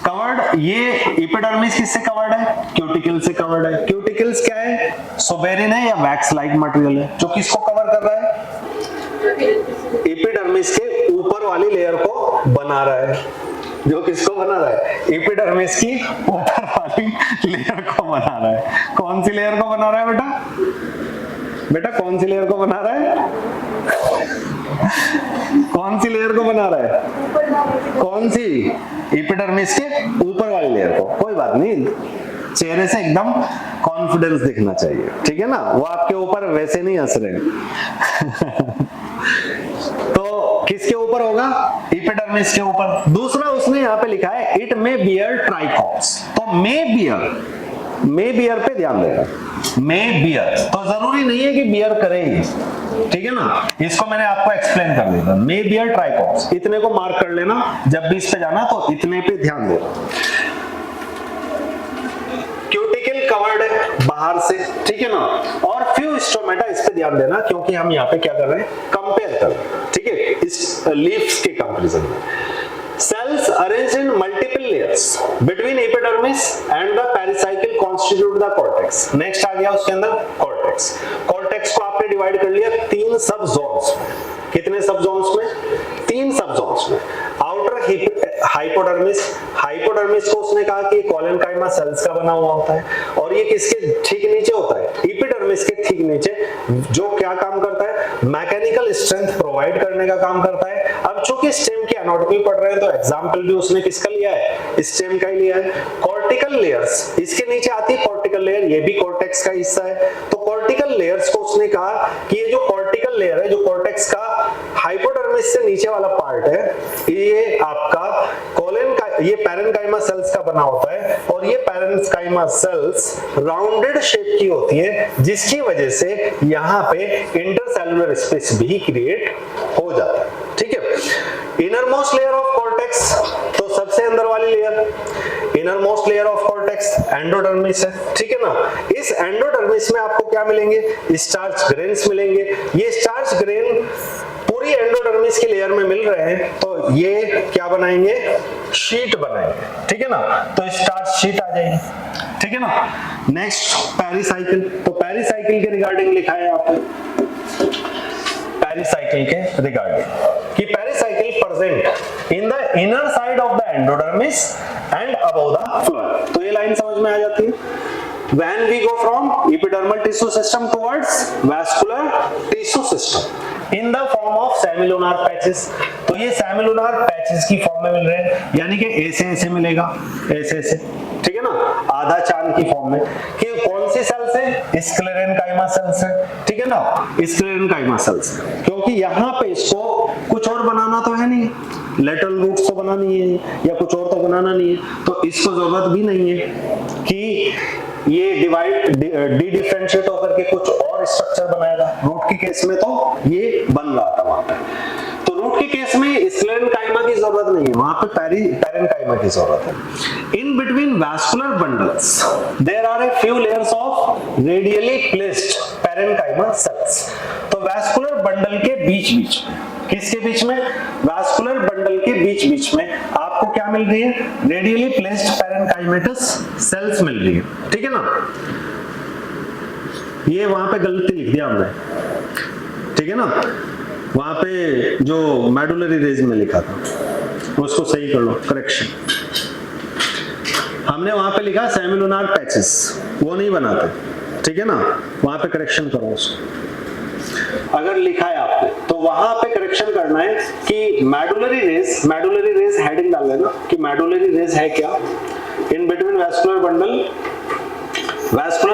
कवर्ड, ये एपिडर्मिस किससे कवर्ड है, क्यूटिकल से कवर्ड है। क्यूटिकल्स क्या है, सुबेरिन है या वैक्स लाइक मटेरियल है, जो किसको कवर कर रहा है, एपिडर्मिस के ऊपर वाली लेयर को बना रहा है। जो किसको बना रहा है, एपिडर्मिस की ऊपर वाली लेयर को बना रहा है। कौन सी लेयर को बना रहा है बेटा, कौन सी लेयर को बना रहा है, कौन सी लेयर को बना रहा है, कौन सी, एपिडर्मिस के ऊपर वाली लेयर को। कोई बात नहीं, चेहरे से एकदम कॉन्फिडेंस दिखना चाहिए, ठीक है ना, वो आपके ऊपर वैसे नहीं हंस रहे। तो किसके ऊपर होगा, एपिडर्मिस के ऊपर। दूसरा उसने यहाँ पे लिखा है इट मे बियर ट्राइकॉम्स। तो मे बियर पे ध्यान देना, मे बियर, तो जरूरी नहीं है कि बियर करेगी, ठीक है ना। इसको मैंने आपको एक्सप्लेन कर दिया, मे बियर ट्राइकॉम्स, इतने को मार्क कर लेना, जब भी इस पे जाना तो इतने पे ध्यान देना। कंप्लीटली कवर्ड है बाहर से, ठीक है ना, और फ्यू स्टोमेटा, इस पे ध्यान देना क्योंकि हम यहाँ पे क्या कर रहे हैं, कंपेयर कर रहे हैं, ठीक है, इस लीव्स के कंपैरिजन में। Cells arranged in multiple layers between epidermis and the pericycle constitute the cortex. Next आ गया उसके अंदर cortex. Cortex को आपने डिवाइड कर लिया 3 सब जोन्स में। कितने सब जोन्स में? 3 सब जोन्स में। आउटर हाइपोडर्मिस, हाइपोडर्मिस को उसने कहा कि कोलेनकाइमा सेल्स का बना हुआ होता है, और ये किसके ठीक नीचे होता है, एपिडर्मिस के ठीक नीचे, जो क्या काम करता है, मैकेनिकल स्ट्रेंथ प्रोवाइड करने का काम करता है। अब चूंकि स्टेम की एनाटॉमी पढ़ रहे हैं तो एग्जांपल भी उसने किसका लिया है, स्टेम का ही लिया है। कॉर्टिकल लेयर्स, इसके नीचे आती है कॉर्टिकल लेयर, ये भी कॉर्टेक्स का हिस्सा है। तो कॉर्टिकल लेयर्स को उसने कहा कि ये जो कॉर्टिकल लेयर है, जो कॉर्टेक्स का हाइपोडर्मिस से नीचे वाला पार्ट है, ये आपका कोलेन का, ये पैरेन्काइमा सेल्स का बना होता है, और ये पैरेन्काइमा सेल्स राउंडेड शेप की होती है, जिसकी वजह से यहाँ पे इंटरसेलुलर स्पेस भी क्रिएट हो जाता है, ठीक है। Inner most layer of cortex, तो सबसे अंदर वाली layer, inner most layer of cortex endodermis है, ठीक है ना। इस एंडोडर्मिस में आपको क्या मिलेंगे, स्टार्च ग्रेन्स मिलेंगे। ये स्टार्च ग्रेन पूरी एंडोडर्मिस की लेयर में मिल रहे हैं, तो ये क्या बनाएंगे, शीट बनाएंगे, ठीक है ना। तो स्टार्च शीट आ जाएगी, ठीक है ना। नेक्स्ट पेरिसाइकिल, तो पेरिसाइकिल के रिगार्डिंग लिखा है यहाँ पे, पेरिसाइकिल के रिगार्डिंग कि pericycle present in the inner side of the endodermis and above the phloem. तो ये लाइन समझ में आ जाती है। When we go from epidermal tissue system towards vascular tissue system in the form of semilunar patches, तो ये semilunar patches की फॉर्म में मिल रहे हैं, यानी कि ऐसे ऐसे मिलेगा, ऐसे ऐसे, ठीक है ना, आधा चांद की फॉर्म में। कि कौन सी सेल्स है, स्क्लेरेनकाइमा सेल्स है, ठीक है ना, स्क्लेरेनकाइमा सेल्स, क्योंकि यहाँ पे इसको कुछ और बनाना तो है नहीं, लेटरल रूट्स तो बनानी है या कुछ और तो बनाना नहीं है, तो इसको जरूरत भी नहीं है कि ये डिवाइड डी डिफरेंशिएट होकर के कुछ और स्ट्रक्चर बनाएगा। रूट के केस में तो ये बन रहा था वहां पे, तो रूट के केस में स्क्लेरेनकाइमा की जरूरत नहीं है, वहां पे पैरेन्काइमा की जरूरत है। In between vascular bundles there are a few layers of radially placed parenchyma cells. तो वैस्कुलर बंडल के बीच बीच में, किसके बीच में, वैस्कुलर बंडल के बीच बीच में आपको क्या मिल रही है, रेडियली प्लेस्ड पैरेन्काइमेटस सेल्स मिल रही है, ठीक है ना। ये वहां पे गलती लिख दिया हमने, ठीक है ना, वहां पे जो मेडुलरी रेज में लिखा था उसको सही कर लो, करेक्शन। हमने वहां पे लिखा सेमिलुनार पैचेस, वो नहीं बनाते, ठीक है ना, वहां पे करेक्शन करो उसको। अगर लिखा है आपने तो वहां पे करेक्शन करना है कि मेडुलरी रेज हेडिंग डाल लेना कि मेडुलरी रेज है क्या, इन बिटवीन वैस्कुलर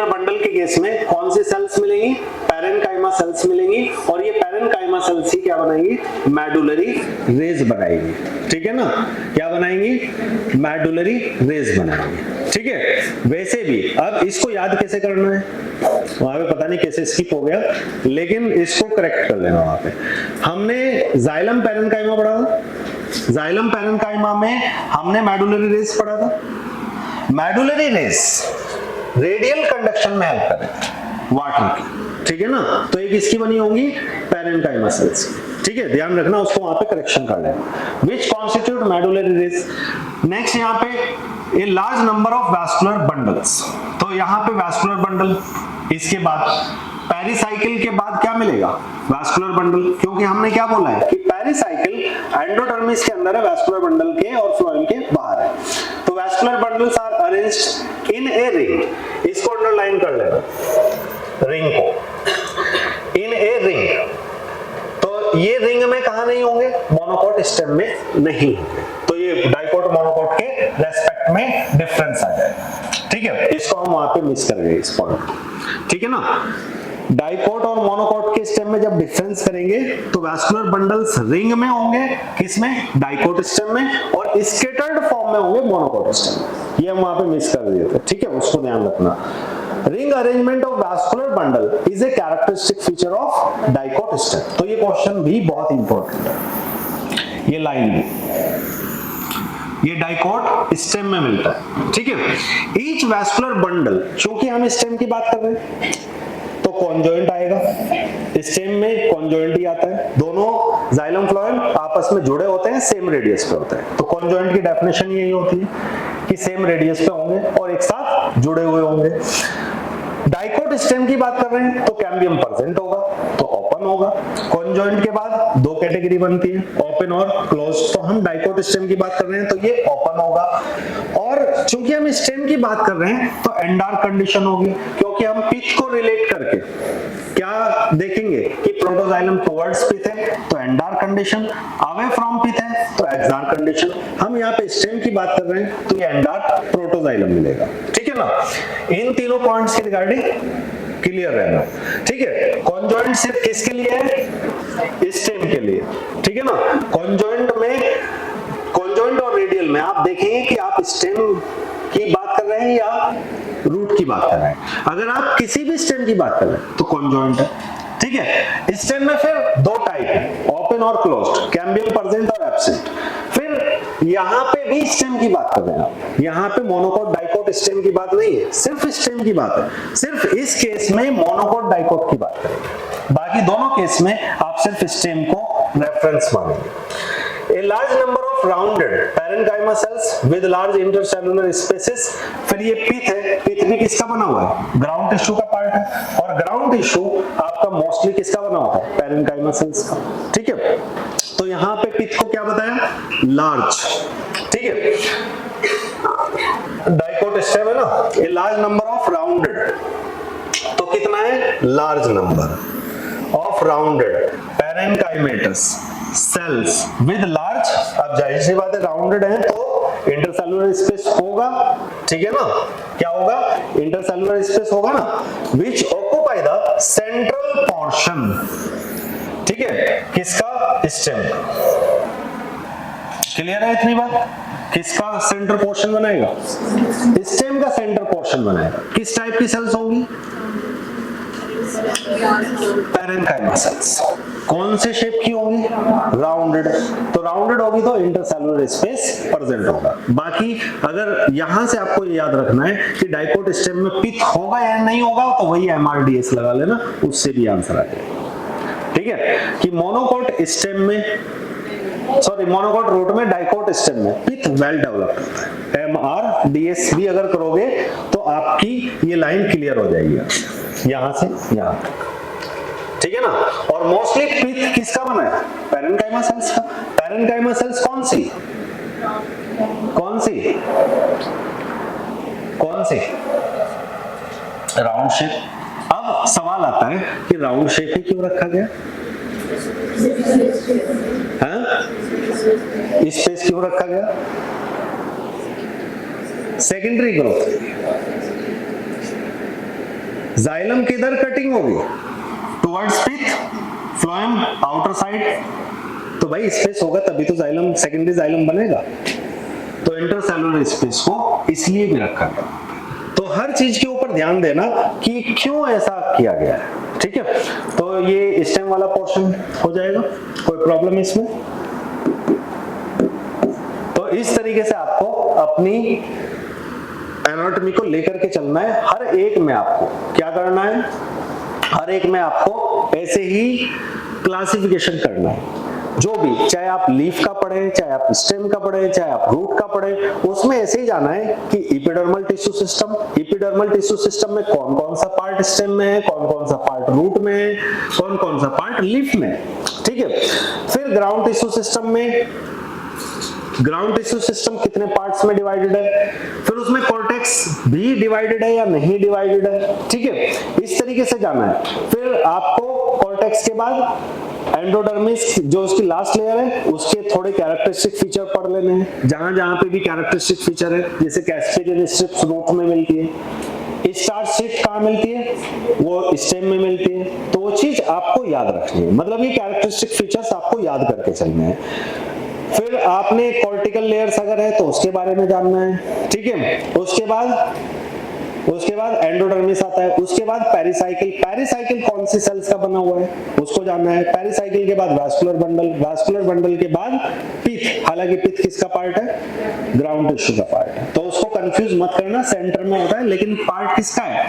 बंडल के केस में कौन सी सेल्स मिलेंगी, पैरेन्काइमा सेल्स मिलेंगी, और ये पैरेन्काइमा सेल्स ही क्या बनाएंगी, मेडुलरी रेज बनाएंगी, ठीक है ना, क्या बनाएंगी, मेडुलरी रेज बनाएंगी, ठीक है। वैसे भी अब इसको याद कैसे करना है, वहां पे पता नहीं कैसे स्किप हो गया, लेकिन इसको करेक्ट कर लेना। वहां पे हमने जाइलम पैरेन्काइमा पढ़ा था, जाइलम पैरेन्काइमा में हमने मेडुलरी रेज पढ़ा था। मेडुलरी रेज रेडियल कंडक्शन में हेल्प करें वाटर की, ठीक है ना, तो एक इसकी बनी होंगी पैरेन्काइमा सेल्स, ठीक है, ध्यान रखना, उसको वहां पे करेक्शन कर लेना। Which constitute medullary rays. Next यहाँ पे a large number of vascular bundles, तो यहाँ पे वैस्कुलर बंडल, इसके बाद पेरिसाइकिल के बाद क्या मिलेगा, वैस्कुलर बंडल, क्योंकि हमने क्या बोला है कि पेरिसाइकिल एंडोडर्मिस के अंदर है, वैस्कुलर बंडल के और फ्लोएम के बाहर है। तो vascular bundles are arranged in a ring, इसको अंडरलाइन कर लेना, रिंग को, इन ए रिंग। तो ये रिंग में कहा नहीं होंगे, मोनोकोट स्टेम में नहीं, तो ये डाइकोट मोनोकोट के रेस्पेक्ट में डिफरेंस आ जाएगा, ठीक है। इसको हम वहां पे मिस कर गए इस पॉइंट, ठीक है ना। डाइकोट और मोनोकोट के स्टेम में जब डिफरेंस करेंगे तो वैस्कुलर बंडल्स रिंग में होंगे, किसमें, डाइकोट स्टेम में, और स्कैटर्ड फॉर्म में होंगे मोनोकोट स्टेम में। ये हम वहां पे मिस कर दिए थे, ठीक है, उसको ध्यान रखना। Ring arrangement of vascular bundle is a characteristic feature of dicot stem. तो ये क्वेश्चन भी बहुत इंपॉर्टेंट है, ये लाइन भी। ये डाइकोट स्टेम में मिलता है, ठीक है। ईच वैस्कुलर बंडल, क्योंकि हम स्टेम की बात कर रहे हैं तो कॉन्जॉइंट आएगा, स्टेम में कॉन्जॉइंट ही आता है, दोनों जाइलम फ्लोएम आपस में जुड़े होते हैं, सेम रेडियस पे होते हैं, तो कॉन्जॉइंट की डेफिनेशन यही होती है कि सेम रेडियस पे होंगे और एक साथ जुड़े हुए होंगे। डाइकोट स्टेम की बात कर रहे हैं तो कैम्बियम प्रेजेंट होगा तो ओपन होगा। कॉन्जॉइंट के बाद दो कैटेगरी बनती है, ओपन और क्लोज, तो हम डाइकोट स्टेम की बात कर रहे हैं तो ये ओपन होगा। और चूंकि हम स्टेम की बात कर रहे हैं तो एंडार्क कंडीशन होगी, क्योंकि हम पिथ को रिलेट करके क्या देखेंगे कि प्रोटोजाइलम टुवर्ड्स पिथ है तो एंडार्क कंडीशन, अवे फ्रॉम पिथ है तो एक्सडार्क कंडीशन। हम यहाँ पे स्टेम की बात कर रहे हैं तो ये एंडार्क प्रोटोजाइलम मिलेगा, ठीक है ना। इन तीनों पॉइंट्स की रिगार्डिंग क्लियर रहना, ठीक है। कॉन्जॉइंट सिर्फ किसके लिए है? स्टेम के लिए, ठीक है ना। कॉन्जॉइंट में, कॉन्जॉइंट और रेडियल में आप देखेंगे कि आप स्टेम की बात कर रहे हैं या रूट की बात कर रहे हैं। अगर आप किसी भी स्टेम की बात कर रहे हैं तो कॉन्जॉइंट है, ठीक है। स्टेम में फिर दो टाइप है, ओपन और क्लोज्ड, कैम्बियम प्रेजेंट और एब्सेंट। फिर यहाँ पे भी स्टेम की बात कर रहे हैं आप, यहाँ पे मोनोकोट डाइकोट स्टेम की बात नहीं है, सिर्फ स्टेम की बात है। सिर्फ इस केस में मोनोकोट डाइकोट की बात करेंगे, बाकी दोनों केस में आप सिर्फ स्टेम को रेफरेंस मानेंगे। A large number of rounded parenchyma cells with large intercellular spaces। फिर ये पिथ है, पिथ भी किसका बना हुआ है? ग्राउंड टिश्यू का पार्ट है, और ग्राउंड टिश्यू आपका मोस्टली किसका बना होता है? पैरेन्काइमा सेल्स का, ठीक है। तो यहाँ पे पिथ को क्या बताया? लार्ज, ठीक है। डाइकोट स्टेम है ना, ये लार्ज नंबर ऑफ राउंडेड, तो कितना है? Large number of rounded parenchymatous sales with large, अब जाहिर सी बात है राउंडेड है तो इंटरसेलुलर स्पेस होगा, ठीक है ना। क्या होगा? इंटरसेलुलर स्पेस होगा ना, विच ऑक्यूपाई द सेंट्रल पोर्शन, ठीक है, किसका? स्टेम। क्लियर है इतनी बात? किसका सेंटर पोर्शन बनाएगा? स्टेम का सेंटर पोर्शन बनाएगा। किस टाइप की सेल्स होंगी? Parenchyma sales. कौन से शेप की होगी? राउंडेड। तो राउंडेड होगी तो इंटरसेलुलर स्पेस प्रेजेंट होगा। बाकी अगर यहां से आपको ये याद रखना है कि डाइकोट स्टेम में पिथ होगा या नहीं होगा, तो वही एमआरडीएस लगा लेना, उससे भी आंसर आ जाएगा, ठीक है। कि मोनोकोट स्टेम में, सॉरी मोनोकोट रूट में, डाइकोट स्टेम में पिथ वेल डेवलप्ड होता है। एमआरडीएस भी अगर करोगे तो आपकी ये लाइन क्लियर हो जाएगी यहां से यहां तक, ठीक है ना। और मोस्टली पिथ किसका बना है? पैरेन्काइमा सेल्स का। पैरेन्काइमा सेल्स कौन सी? कौन सी? कौन सी? Round shape. अब सवाल आता है कि राउंड शेप ही क्यों रखा गया? हाँ? स्पेस क्यों रखा गया? Secondary growth. जाइलम किधर कटिंग होगी? टुवर्ड्स पिथ, फ्लोएम आउटर साइड, तो भाई स्पेस होगा तभी तो जाइलम, सेकेंडरी जाइलम बनेगा। तो इंटरसेलुलर स्पेस को इसलिए भी रखा गया। तो हर चीज के ऊपर ध्यान देना कि क्यों ऐसा किया गया है, ठीक है। तो ये स्टेम वाला पोर्शन हो जाएगा, कोई प्रॉब्लम इसमें? तो इस तरीके से आपको अपनी एनाटॉमी को लेकर के चलना है। हर एक में आपको क्या करना है? हर एक में आपको ऐसे ही क्लासिफिकेशन करना है। जो भी, चाहे आप लीफ का पढ़े, चाहे आप स्टेम का पढ़े, चाहे आप रूट का पढ़े, उसमें ऐसे ही जाना है कि epidermal tissue system, epidermal tissue system में कौन कौन सा पार्ट स्टेम में है, कौन कौन सा पार्ट रूट में है, कौन कौन सा पार्ट लीफ में, ठीक है। फिर ग्राउंड टिश्यू सिस्टम में, ग्राउंड टिश्यू सिस्टम कितने पार्ट्स में डिवाइडेड है, फिर उसमें कॉर्टेक्स भी डिवाइडेड है या नहीं डिवाइडेड है, ठीक है। इस तरीके से जाना है। फिर आपको कॉर्टेक्स के बाद एंडोडर्मिस, जो उसकी लास्ट लेयर है, उसके थोड़े कैरेक्टरिस्टिक फीचर पढ़ लेने हैं, जहां जहां पे भी कैरेक्टरिस्टिक फीचर है, जैसे कैस्केडियन स्ट्रिप्स रूट में मिलती है, स्टार्च शीट कहां मिलती है? वो स्टेम में मिलती है। तो वो चीज आपको याद रखनी है, मतलब ये कैरेक्टरिस्टिक फीचर्स आपको याद करके चलने हैं। फिर आपने कॉर्टिकल लेयर्स अगर है तो उसके बारे में जानना है, ठीक है। उसके बाद एंडोडर्मिस आता आता है। उसके बाद पेरिसाइकिल, पेरिसाइकिल कौन सी सेल्स का बना हुआ है उसको जानना है। पेरिसाइकिल के बाद वैस्कुलर बंडल, वैस्कुलर बंडल के बाद पिथ, हालांकि पिथ किसका पार्ट है, ग्राउंड टिश्यू का पार्ट है, तो उसको कंफ्यूज मत करना, सेंटर में होता है लेकिन पार्ट किसका है,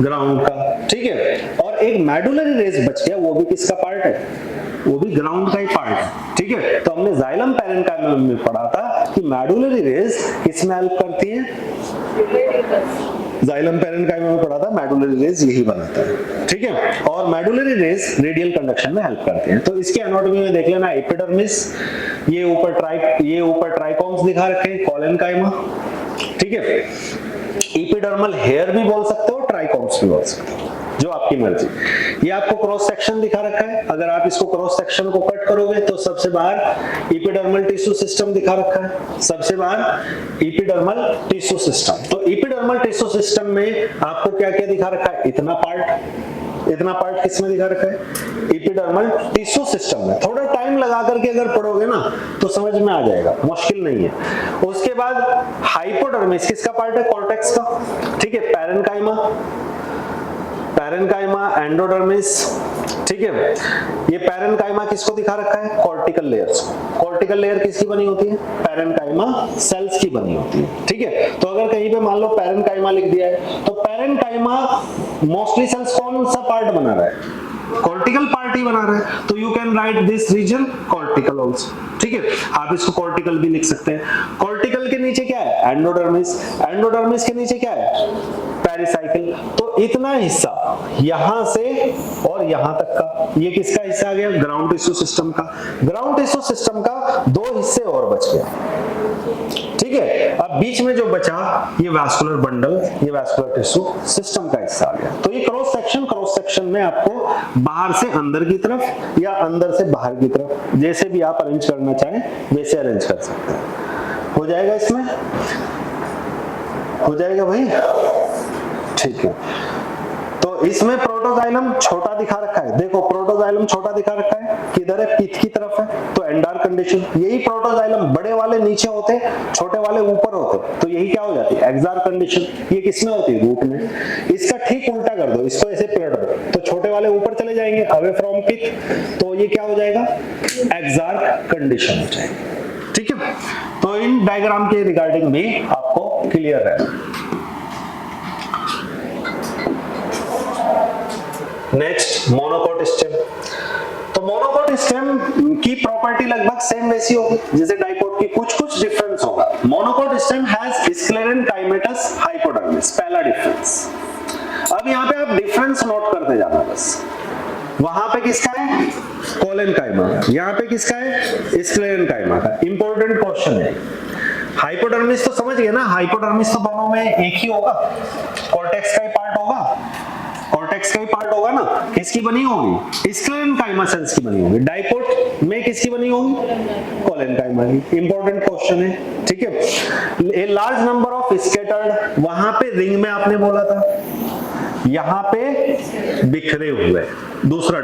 ग्राउंड का, ठीक है। और एक मेडुलरी रेस बच गया, वो भी किसका पार्ट है, वो भी ग्राउंड का ही पार्ट है, ठीक है। तो हमने जाइलम पैरेन्काइमा में पढ़ा था कि मेडुलरी रेस किसमें हेल्प करती है, जाइलम पैरेन्काइमा में पढ़ा था मेडुलरी रेस यही बनाता है, ठीक है। और मेडुलरी रेस रेडियल कंडक्शन में हेल्प करते हैं। तो इसके एनाटॉमी में देख लेना, एपिडर्मिस, ये ऊपर ट्राइकोम्स दिखा रखे हैं, कोलेनकाइमा, ठीक है। एपिडर्मल हेयर भी बोल सकते हो, ट्राइकोम्स भी बोल सकते हो, जो आपकी मर्जी। ये आपको क्रॉस सेक्शन दिखा रखा है, अगर आप इसको क्रॉस सेक्शन को कट करोगे तो सबसे बाहर एपिडर्मल टिश्यू सिस्टम दिखा रखा है, सबसे बाहर एपिडर्मल टिश्यू सिस्टम। तो एपिडर्मल टिश्यू सिस्टम में आपको क्या क्या दिखा रखा है, इतना पार्ट किसमें दिखा रखा है, एपिडर्मल टिश्यू सिस्टम में। थोड़ा टाइम लगा करके अगर पढ़ोगे ना तो समझ में आ जाएगा, मुश्किल नहीं है। उसके बाद हाइपोडर्मिस किसका पार्ट है, कॉर्टेक्स का, ठीक है। पैरेन्काइमा, एंडोडर्मिस, ठीक है। ये पैरेन्काइमा किसको दिखा रखा है, कॉर्टिकल लेयर्स। कॉर्टिकल लेयर किसकी बनी होती है, पैरेन्काइमा सेल्स की बनी होती है, ठीक है। तो अगर कहीं पे मान लो पैरेन्काइमा लिख दिया है तो पैरेन्काइमा मोस्टली सेल्स कौन सा पार्ट बना रहा है, कॉर्टिकल पार्ट ही बना रहा है, तो you can write this region cortical also, ठीक है। आप इसको कॉर्टिकल भी लिख सकते हैं। कॉर्टिकल के नीचे क्या है, एंडोडर्मिस, एंडोडर्मिस के नीचे क्या है, पेरिसाइकिल। तो इतना हिस्सा यहां से और यहां तक का, ये किसका हिस्सा आ गया, ग्राउंड टिश्यू सिस्टम का। ग्राउंड टिश्यू सिस्टम का दो हिस्से और बच गए, ठीक है। अब बीच में जो बचा ये वैस्कुलर बंडल, ये वैस्कुलर टिश्यू सिस्टम का हिस्सा आ गया। तो ये क्रॉस सेक्शन में आपको बाहर से अंदर की तरफ या अंदर से बाहर की तरफ, जैसे भी आप अरेंज करना चाहें वैसे अरेंज कर सकते हैं। हो जाएगा, इसमें हो जाएगा भाई, ठीक है। तो इसमें प्रोटोजाइलम छोटा दिखा रखा है, देखो प्रोटोजाइलम छोटा दिखा रखा है, किधर है, पिथ की तरफ है, तो एंडार कंडीशन। यही प्रोटोजाइलम, बड़े वाले नीचे होते, छोटे वाले ऊपर होते, तो यही क्या हो जाती है, एक्सार कंडीशन। ये किसमें होती है, रूट में। इसका ठीक उल्टा कर दो, इसको ऐसे पलट दो, तो छोटे वाले ऊपर चले जाएंगे, अवे फ्रॉम पिथ, तो ये क्या हो जाएगा, एक्सार कंडीशन हो जाएगी, ठीक है। तो इन डायग्राम के रिगार्डिंग भी आपको क्लियर है। Next, monocot stem. तो मोनोकोट स्टेम की प्रॉपर्टी लगभग सेम वैसी होगी जैसे डाइकोट की, कुछ डिफरेंस होगा। मोनोकोट स्टेम हैज स्क्लेरेनकाइमेटस हाइपोडर्मिस, पहला डिफरेंस। अब यहाँ पे आप डिफरेंस नोट करते जाना बस। वहां पे किसका है, कोलेनकाइमा, यहाँ पे किसका है, स्क्लेरेनकाइमा का। इंपॉर्टेंट क्वेश्चन है। हाइपोडर्मिस तो समझ गए ना, हाइपोडर्मिस तो दोनों में एक ही होगा, कॉर्टेक्स का ही पार्ट होगा, कॉर्टेक्स का ही पार्ट होगा ना। किसकी बनी होगी, स्क्लेरेनकाइमा सेल्स की बनी होगी। डाइकोट में किसकी बनी होगी, कोलेनकाइमा की। इंपॉर्टेंट क्वेश्चन है, ठीक है। A large number of scattered, वहां पे रिंग में आपने बोला था, यहां पे बिखरे हुए। दूसरा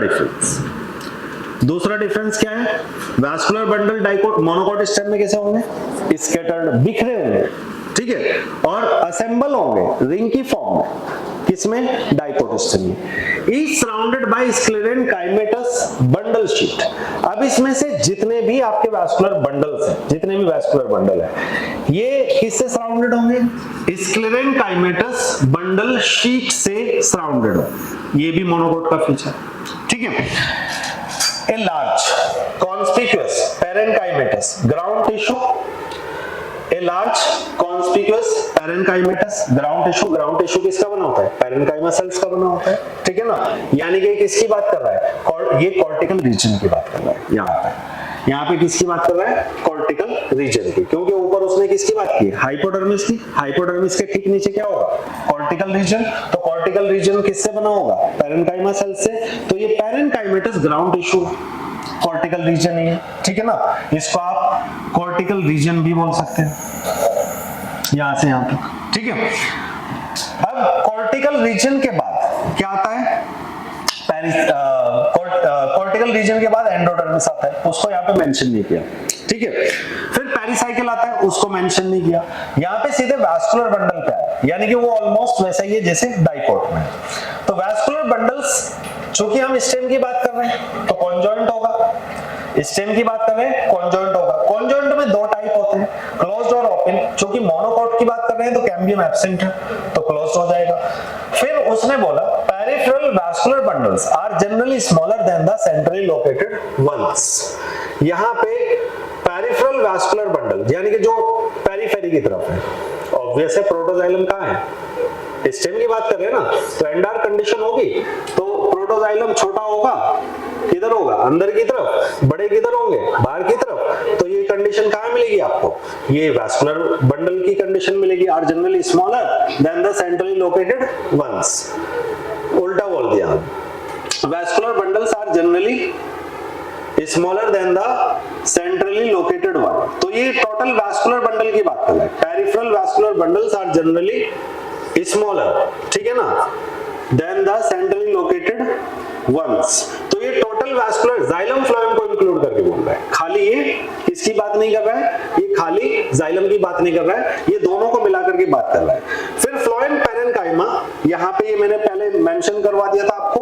डिफरेंस क्या है, vascular bundle dicot monocot stem में कैसे होंगे, स्कैटर्ड, बिखरे होंगे, ठीक है। और असेंबल होंगे रिंग की फॉर्म में, किसमें, डाइकोट स्टेम में। Is surrounded by sclerenchymatous bundle sheath. अब इसमें से जितने भी आपके वैस्कुलर बंडल्स हैं, जितने भी वैस्कुलर बंडल है, ये किससे सराउंडेड होंगे, स्क्लेरेनकाइमेटस बंडल शीट से सराउंडेड हो। ये भी मोनोकोट का फीचर, ठीक है। A large conspicuous parenchymatous ground tissue, a large conspicuous parenchymatous ground tissue किसका बना होता है, पैरेन्काइमा सेल्स का बना होता है, ठीक है ना। यानी कि किसकी बात कर रहा है, ये कॉर्टिकल रीजन की बात कर रहा है। यहाँ पे किसकी बात कर रहा है, कॉर्टिकल रीजन की, क्योंकि ऊपर उसने किसकी बात की, हाइपोडर्मिस की। हाइपोडर्मिस के ठीक नीचे क्या होगा, कॉर्टिकल रीजन। तो कॉर्टिकल रीजन किससे बना होगा, पैरेन्काइमा सेल से। तो ये parenchymatous ground tissue cortical region ही है, ठीक है ना। इसको आप कॉर्टिकल रीजन भी बोल सकते हैं, यहां से यहां तक, ठीक है। अब कॉर्टिकल रीजन के बाद क्या आता है, कॉर्टिकल रीजन के बाद एंडोडर्मिस आता है, उसको यहाँ पे मेंशन नहीं किया, ठीक है। फिर पेरिसाइकिल आता है उसको मेंशन नहीं किया, यहाँ पे सीधे वैस्कुलर बंडल पे आया, यानी कि वो ऑलमोस्ट वैसा ही है जैसे डाइकोट में। तो वैस्कुलर बंडल्स, चूंकि हम स्टेम की बात कर रहे हैं तो कॉन्जॉइंट होगा, स्टेम की बात कर रहे हैं कॉन्जॉइंट होगा। कॉन्जॉइंट में दो टाइप होते हैं, क्लोज्ड और ओपन। चूंकि मोनोकॉट की बात कर रहे हैं तो कैम्बियम एब्सेंट है तो क्लोज्ड हो जाएगा। फिर उसने बोला peripheral vascular bundles are generally smaller than the centrally located ones. यहाँ पे पेरिफेरल वैस्कुलर बंडल यानी कि जो पेरीफेरी की तरफ है, ऑब्वियस है प्रोटोजाइलम कहाँ है, स्टेम की बात कर रहे हैं ना, तो एंडार कंडीशन होगी तो प्रोटोजाइलम छोटा होगा, किधर होगा, अंदर की तरफ, बड़े किधर होंगे, बाहर की तरफ। तो ये कंडीशन कहाँ मिलेगी आपको, ये वैस्कुलर बंडल की कंडीशन मिलेगी, are generally smaller than the centrally located ones. उल्टा बोल दिया, vascular bundles are generally smaller than the centrally located one. तो ये टोटल वैस्कुलर बंडल की बात कर रहा है, peripheral vascular bundles are generally smaller, ठीक है ना, than the centrally located ones. तो ये टोटल वैस्कुलर जाइलम फ्लोएम को इंक्लूड करके बोल रहा है, खाली ये किसकी बात नहीं कर रहा है, ये खाली जाइलम की बात नहीं कर रहा है, ये दोनों को मिलाकर के बात कर रहा है। फिर फ्लोएम पैरेन्काइमा, यहाँ पे ये मैंने पहले मेंशन करवा दिया था आपको,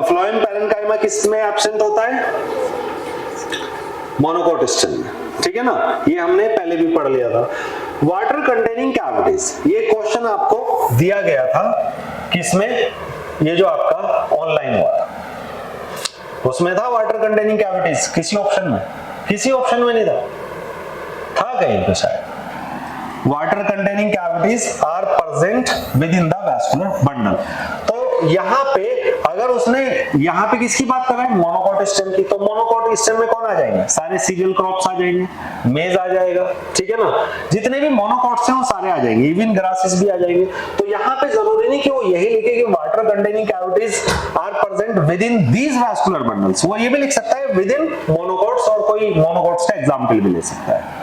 फ्लोएम पैरेन्काइमा किस में एब्सेंट होता है, मोनोकोट स्टेम में, ठीक है ना, ये हमने पहले भी पढ़ लिया था। वाटर कंटेनिंग कैविटीज, ये क्वेश्चन आपको दिया गया था किसमें, ये जो आपका ऑनलाइन हुआ था उसमें था वाटर कंटेनिंग कैविटीज, किसी ऑप्शन में, किसी ऑप्शन में नहीं था कहीं पे शायद। Water containing cavities are present within the vascular bundle. तो यहाँ पे अगर उसने यहाँ पे किसकी बात कर रहा है, मोनोकोट स्टेम की, तो मोनोकोट स्टेम में कौन आ जाएंगे, सारे सीरियल क्रॉप्स आ जाएंगे, मेज आ जाएगा, ठीक है ना, जितने भी मोनोकोट्स हैं वो सारे आ जाएंगे, इवन ग्रासेस भी आ जाएंगे। तो यहाँ पे जरूरी नहीं कि वो यही लिखे कि water containing cavities are present within these vascular bundles, वो ये भी लिख सकता है विद इन मोनोकोट्स, और कोई मोनोकोट्स का एग्जाम्पल भी ले सकता है,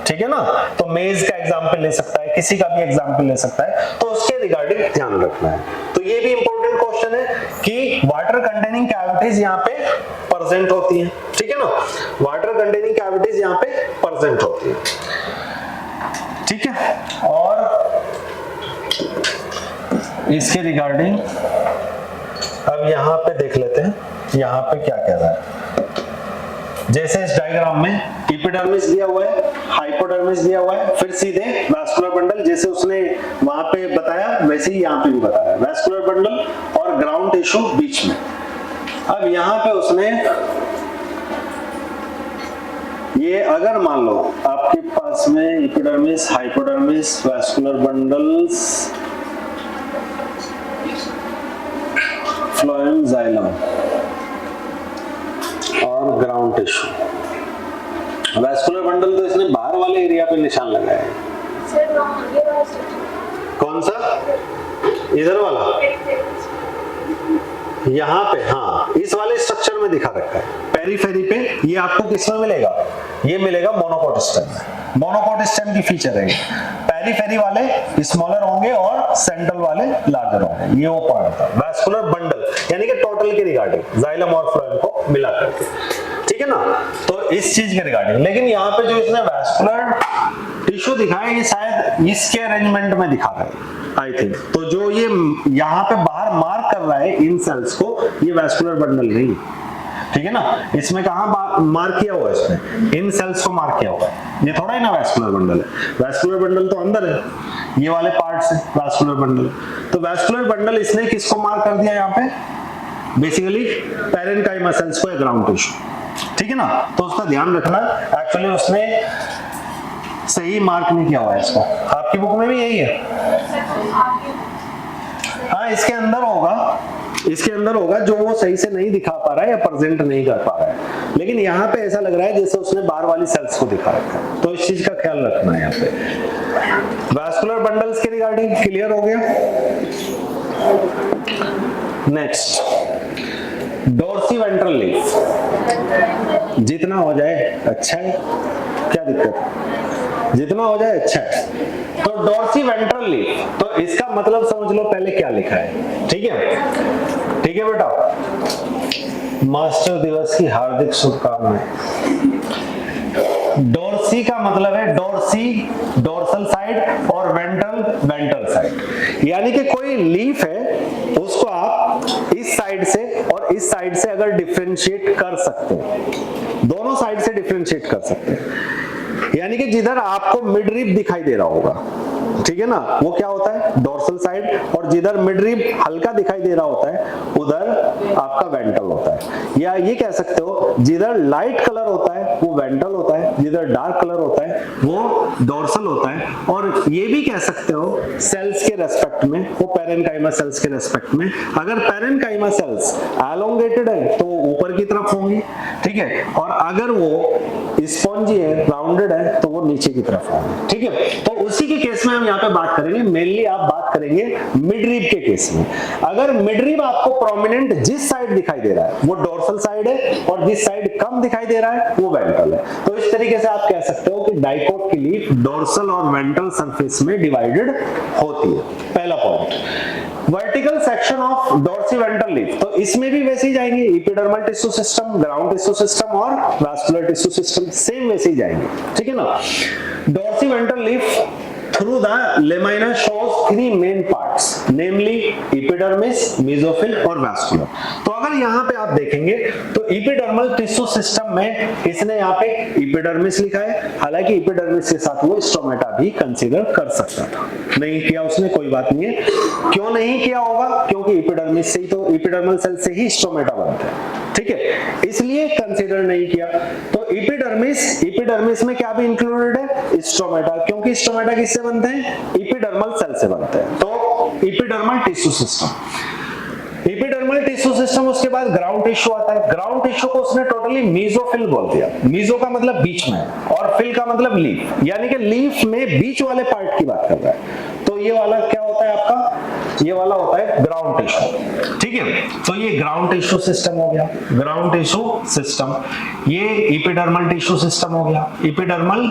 ठीक है ना। तो मेज का एग्जांपल ले सकता है, किसी का भी एग्जांपल ले सकता है, तो उसके रिगार्डिंग ध्यान रखना है। तो ये भी इंपॉर्टेंट क्वेश्चन है कि वाटर कंटेनिंग कैविटीज यहाँ पे प्रेजेंट होती हैं, ठीक है ना, वाटर कंटेनिंग कैविटीज यहाँ पे प्रेजेंट होती है, ठीक है। और इसके रिगार्डिंग अब यहाँ पे देख लेते हैं, यहाँ पे क्या कह रहा है। जैसे इस डायग्राम में एपिडर्मिस दिया हुआ है, हाइपोडर्मिस दिया हुआ है, फिर सीधे वैस्कुलर बंडल, जैसे उसने वहां पे बताया वैसे ही यहाँ पे भी बताया, वैस्कुलर बंडल और ग्राउंड टिश्यू बीच में। अब यहाँ पे उसने ये अगर मान लो आपके पास में epidermis, hypodermis, vascular bundles, phloem, xylem और ग्राउंड टिश्यू। वैस्कुलर बंडल तो इसने बाहर वाले एरिया पे निशान लगाया है, कौन सा, इधर वाला, यहाँ पे, हाँ इस वाले स्ट्रक्चर में दिखा रखा है पेरीफेरी पे। ये आपको किसमें मिलेगा, ये मिलेगा मोनोकोट स्टेम में। मोनोकोट स्टेम की फीचर है, पेरीफेरी वाले स्मॉलर होंगे और सेंट्रल वाले लार्जर होंगे, ये वो पॉइंट था। वैस्कुलर बंडल यानी कि टोटल के रिगार्डिंग जाइलम और फ्लोएम को मिला करके, ठीक है ना, तो इस चीज के रिगार्डिंग। लेकिन यहाँ पे जो इसने वैस्कुलर टिश्यू दिखाया ये शायद इसके अरेंजमेंट में दिखा रहा है आई थिंक। तो जो ये यहाँ पे बाहर मार्क कर रहा है इन सेल्स को, ये वैस्कुलर बंडल नहीं है, ठीक है ना। इसमें कहाँ मार्क किया हुआ है, इसमें इन सेल्स को मार्क किया हुआ है, ये थोड़ा ही ना वैस्कुलर बंडल है। वैस्कुलर बंडल तो अंदर है, ये वाले पार्ट्स है वैस्कुलर बंडल। तो वैस्कुलर बंडल इसने किसको मार्क कर दिया यहाँ पे, बेसिकली पैरेन्काइमा सेल्स को, ग्राउंड टिश्यू, ठीक है ना। तो उसका ध्यान रखना, एक्चुअली उसने सही मार्क नहीं किया हुआ है इसको, आपकी बुक में भी यही है, हाँ इसके अंदर होगा, इसके अंदर होगा जो वो सही से नहीं दिखा पा रहा है या प्रेजेंट नहीं कर पा रहा है। लेकिन यहाँ पे ऐसा लग रहा है जैसे उसने बाहर वाली सेल्स को दिखा रखा है, तो इस चीज का ख्याल रखना है यहाँ पे। वैस्कुलर बंडल्स के रिगार्डिंग क्लियर हो गया। नेक्स्ट, डोर्सी वेंट्रल लीफ, जितना हो जाए अच्छा है, क्या दिक्कत है, जितना हो जाए अच्छा है। तो डोर्सी वेंट्रल लीफ, तो इसका मतलब समझ लो पहले क्या लिखा है, ठीक है, ठीक है बेटा। मास्टर दिवस की हार्दिक शुभकामनाएं। डोर्सी का मतलब है डोर्सी डोर्सल साइड और वेंट्रल वेंट्रल साइड। यानी कि कोई लीफ है उसको आप इस साइड से और इस साइड से अगर डिफरेंशिएट कर सकते हैं, दोनों साइड से डिफरेंशिएट कर सकते हैं। यानी कि जिधर आपको मिड रिब दिखाई दे रहा होगा, ठीक है ना, वो क्या होता है डोर्सल साइड, और जिधर मिड रिब हल्का दिखाई दे रहा होता है उधर आपका वेंट्रल होता है। या ये कह सकते हो जिधर लाइट कलर होता है वो वेंट्रल होता है, जिधर डार्क कलर होता है वो डोर्सल होता है। और ये भी कह सकते हो सेल्स के रेस्पेक्ट में, वो पैरेन्काइमा सेल्स के रेस्पेक्ट में, अगर पैरेन्काइमा सेल्स एलोंगेटेड है तो ऊपर की तरफ होंगी, ठीक है, और अगर वो स्पॉन्जी है राउंडेड है तो वो नीचे की तरफ होंगे, ठीक है। तो उसी के केस में हम यहाँ पे बात करेंगे, मेनली आप बात करेंगे मिड रिब के केस में। अगर मिड रिब आपको प्रोमिनेंट जिस साइड दिखाई दे रहा है वो डोर्सल साइड है, और जिस साइड कम दिखाई दे रहा है वो वेंट्रल है। तो इस तरीके से आप कह सकते हो कि डाइकोट की लीफ डोर्सल और वेंट्रल सरफेस में डिवाइडेड होती है। पहला point, vertical section of dorsiventral leaf, तो इसमें भी वैसे ही जाएंगे, epidermal tissue system, ground tissue system और वास्कुलर टिश्यू सिस्टम सेम वैसे ही जाएंगे, ठीक है ना। Dorsiventral leaf through the lamina shows three main parts, namely epidermis, mesophyll और vascular। तो अगर यहाँ पे आप देखेंगे तो एपिडर्मल टिश्यू सिस्टम में इसने यहाँ पे एपिडर्मिस लिखा है, हालांकि एपिडर्मिस के साथ वो स्टोमेटा भी कंसीडर कर सकता था, नहीं किया उसने, कोई बात नहीं है। क्यों नहीं किया होगा? क्योंकि एपिडर्मिस से ही तो, एपिडर्मल सेल से ही स्टोमेटा बनता है, ठीक है, इसलिए कंसीडर नहीं किया। तो एपिडर्मिस, एपिडर्मिस में क्या भी इंक्लूडेड है? स्टोमेटा, क्योंकि स्टोमेटा किससे बनते हैं? एपिडर्मल सेल से बनते हैं। तो epidermal tissue system, epidermal tissue system, उसके बाद ग्राउंड टिश्यू आता है। ग्राउंड टिश्यू को उसने टोटली मेसोफिल बोल दिया। मेसो का मतलब बीच में और फिल का मतलब लीफ, यानी कि लीफ में बीच वाले पार्ट की बात कर रहा है। तो ये वाला क्या होता है आपका? ये वाला होता है ग्राउंड टिश्यू, ठीक है। तो ये ग्राउंड टिश्यू सिस्टम हो गया, ग्राउंड टिश्यू सिस्टम। ये एपिडर्मल टिश्यू सिस्टम हो गया, एपिडर्मल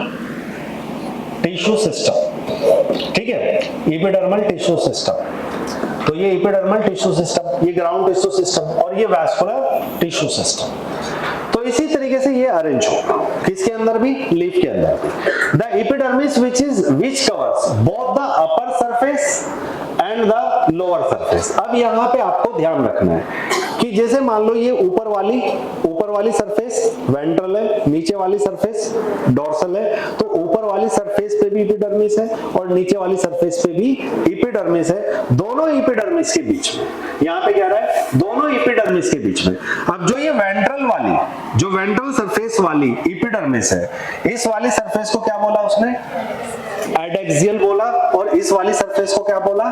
टिश्यू सिस्टम, ठीक है, एपिडर्मल टिश्यू सिस्टम। तो ये एपिडर्मल टिश्यू सिस्टम, ये ग्राउंड टिश्यू सिस्टम, और ये वास्कुलर टिश्यू सिस्टम। तो इसी तरीके से ये अरेंज होगा, किसके अंदर भी? लीफ के अंदर। The epidermis which covers both the upper surface and the lower surface। अब यहाँ पे आपको ध्यान रखना है कि जैसे मान लो ये ऊपर वाली सरफेस वेंट्रल है, नीचे वाली सरफेस डोर्सल है, तो ऊपर वाली सरफेस पे भी एपिडर्मिस है और नीचे वाली सरफेस पे भी एपिडर्मिस है, दोनों एपिडर्मिस के बीच में। यहाँ पे क्या रहा है? दोनों एपिडर्मिस के बीच में। अब जो ये वेंट्रल वाली, जो वेंट्रल सरफेस वाली एपिडर्मिस है, इस वाली सरफेस को क्या बोला उसने? एडेक्सियल बोला, और इस वाली सरफेस को क्या बोला?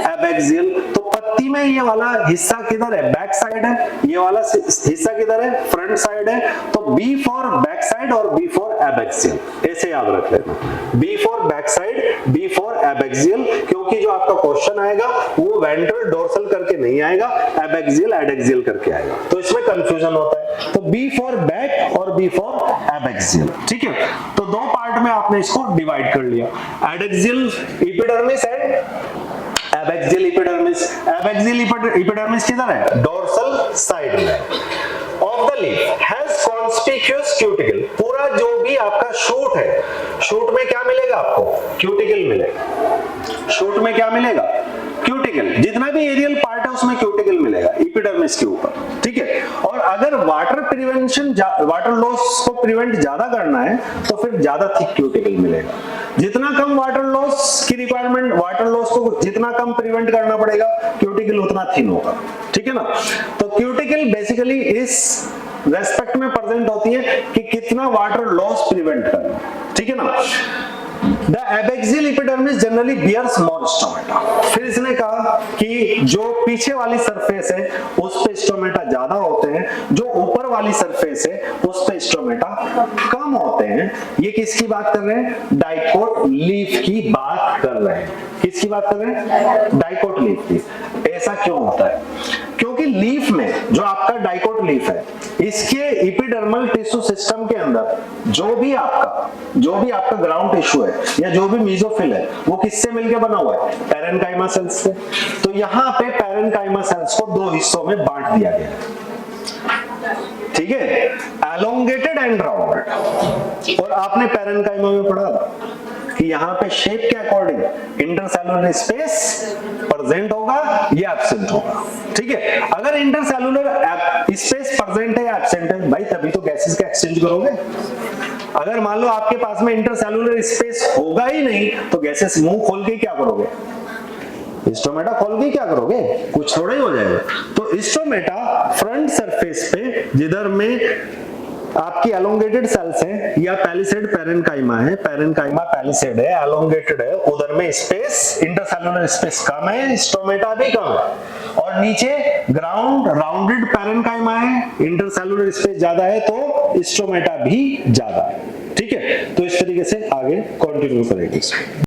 एबैक्सियल। तो पत्ती में ये वाला हिस्सा किधर है? बैक साइड है, ये वाला हिस्सा किधर है? फ्रंट साइड है। तो बी फॉर बैक साइड और बी फॉर एबैक्सियल, ऐसे याद रख लेना, B for back side, B for abaxial, क्योंकि जो आपका क्वेश्चन आएगा वो वेंट्रल डोर्सल करके नहीं आएगा, एबैक्सियल एडेक्सियल करके आएगा, तो इसमें कंफ्यूजन होता है। तो बी फॉर बैक और बी फॉर एबैक्सियल, ठीक है। तो दो पार्ट में आपने इसको डिवाइड कर लिया, adaxial epidermis and abaxial epidermis. Abaxial epidermis किधर है? डोर्सल साइड में of the leaf has conspicuous cuticle. पूरा जो भी आपका शूट है, शूट में क्या मिलेगा आपको? क्यूटिकल मिलेगा। शूट में क्या मिलेगा? क्यूटिकल। जितना भी एरियल पार्ट है उसमें क्यूटिकल मिलेगा एपिडर्मिस के ऊपर, ठीक है। और अगर वाटर लॉस को प्रिवेंट ज्यादा करना है तो फिर ज्यादा थिक क्यूटिकल मिलेगा। जितना कम वाटर लॉस की रिक्वायरमेंट, वाटर लॉस को जितना कम प्रिवेंट करना पड़ेगा, क्यूटिकल उतना थिन होगा, ठीक है ना। तो क्यूटिकल बेसिकली इस रेस्पेक्ट में प्रेजेंट होती है कि कितना वाटर लॉस प्रिवेंट करना, ठीक है ना। The abaxial epidermis generally bears more stomata। फिर इसने कहा कि जो पीछे वाली सरफेस है उस पे स्टोमेटा ज्यादा होते हैं, जो ऊपर वाली सरफेस है उस पे स्टोमेटा कम होते हैं। ये किसकी बात कर रहे हैं? डाइकोट लीफ की बात कर रहे हैं। किसकी बात कर रहे हैं? डाइकोट लीफ की। ऐसा क्यों होता है? क्योंकि लीफ में जो आपका डाइकोट लीफ है, इसके एपिडर्मल टिश्यू सिस्टम के अंदर जो भी आपका ग्राउंड टिश्यू है या जो भी मेसोफिल है वो किससे मिलकर बना हुआ है? पैरेन्काइमा सेल्स से। तो यहाँ पे पैरेन्काइमा सेल्स को दो हिस्सों में बांट दिया गया है, ठीक है, एलोंगेटेड एंड राउंडेड। और आपने पैरेन्काइमा में पढ़ा था कि यहाँ पे शेप के अकॉर्डिंग इंटरसेलुलर स्पेस प्रेजेंट होगा या एब्सेंट होगा। ठीक है, अगर इंटरसेलुलर स्पेस प्रेजेंट है या एब्सेंट है भाई, तभी तो गैसेस का एक्सचेंज करोगे। अगर मान लो आपके पास में इंटरसेलुलर स्पेस होगा ही नहीं तो गैसेस मुंह खोल के क्या करोगे, स्टोमेटा खोल के क्या करोगे, कुछ थोड़ा ही हो जाएगा। तो स्टोमेटा फ्रंट सरफेस पे जिधर में आपकी एलोंगेटेड सेल्स हैं या पैलिसेड पैरेन्काइमा है, पैरेन्काइमा पैलिसेड है, एलोंगेटेड है, उधर में स्पेस इंटरसेलुलर स्पेस कम है, स्टोमेटा भी कम है। और नीचे ग्राउंड राउंडेड पैरेन्काइमा है, इंटरसेलुलर स्पेस ज्यादा है तो स्टोमेटा भी ज्यादा है। ठीक है, तो इस तरीके से आगे कंटिन्यू करेंगे।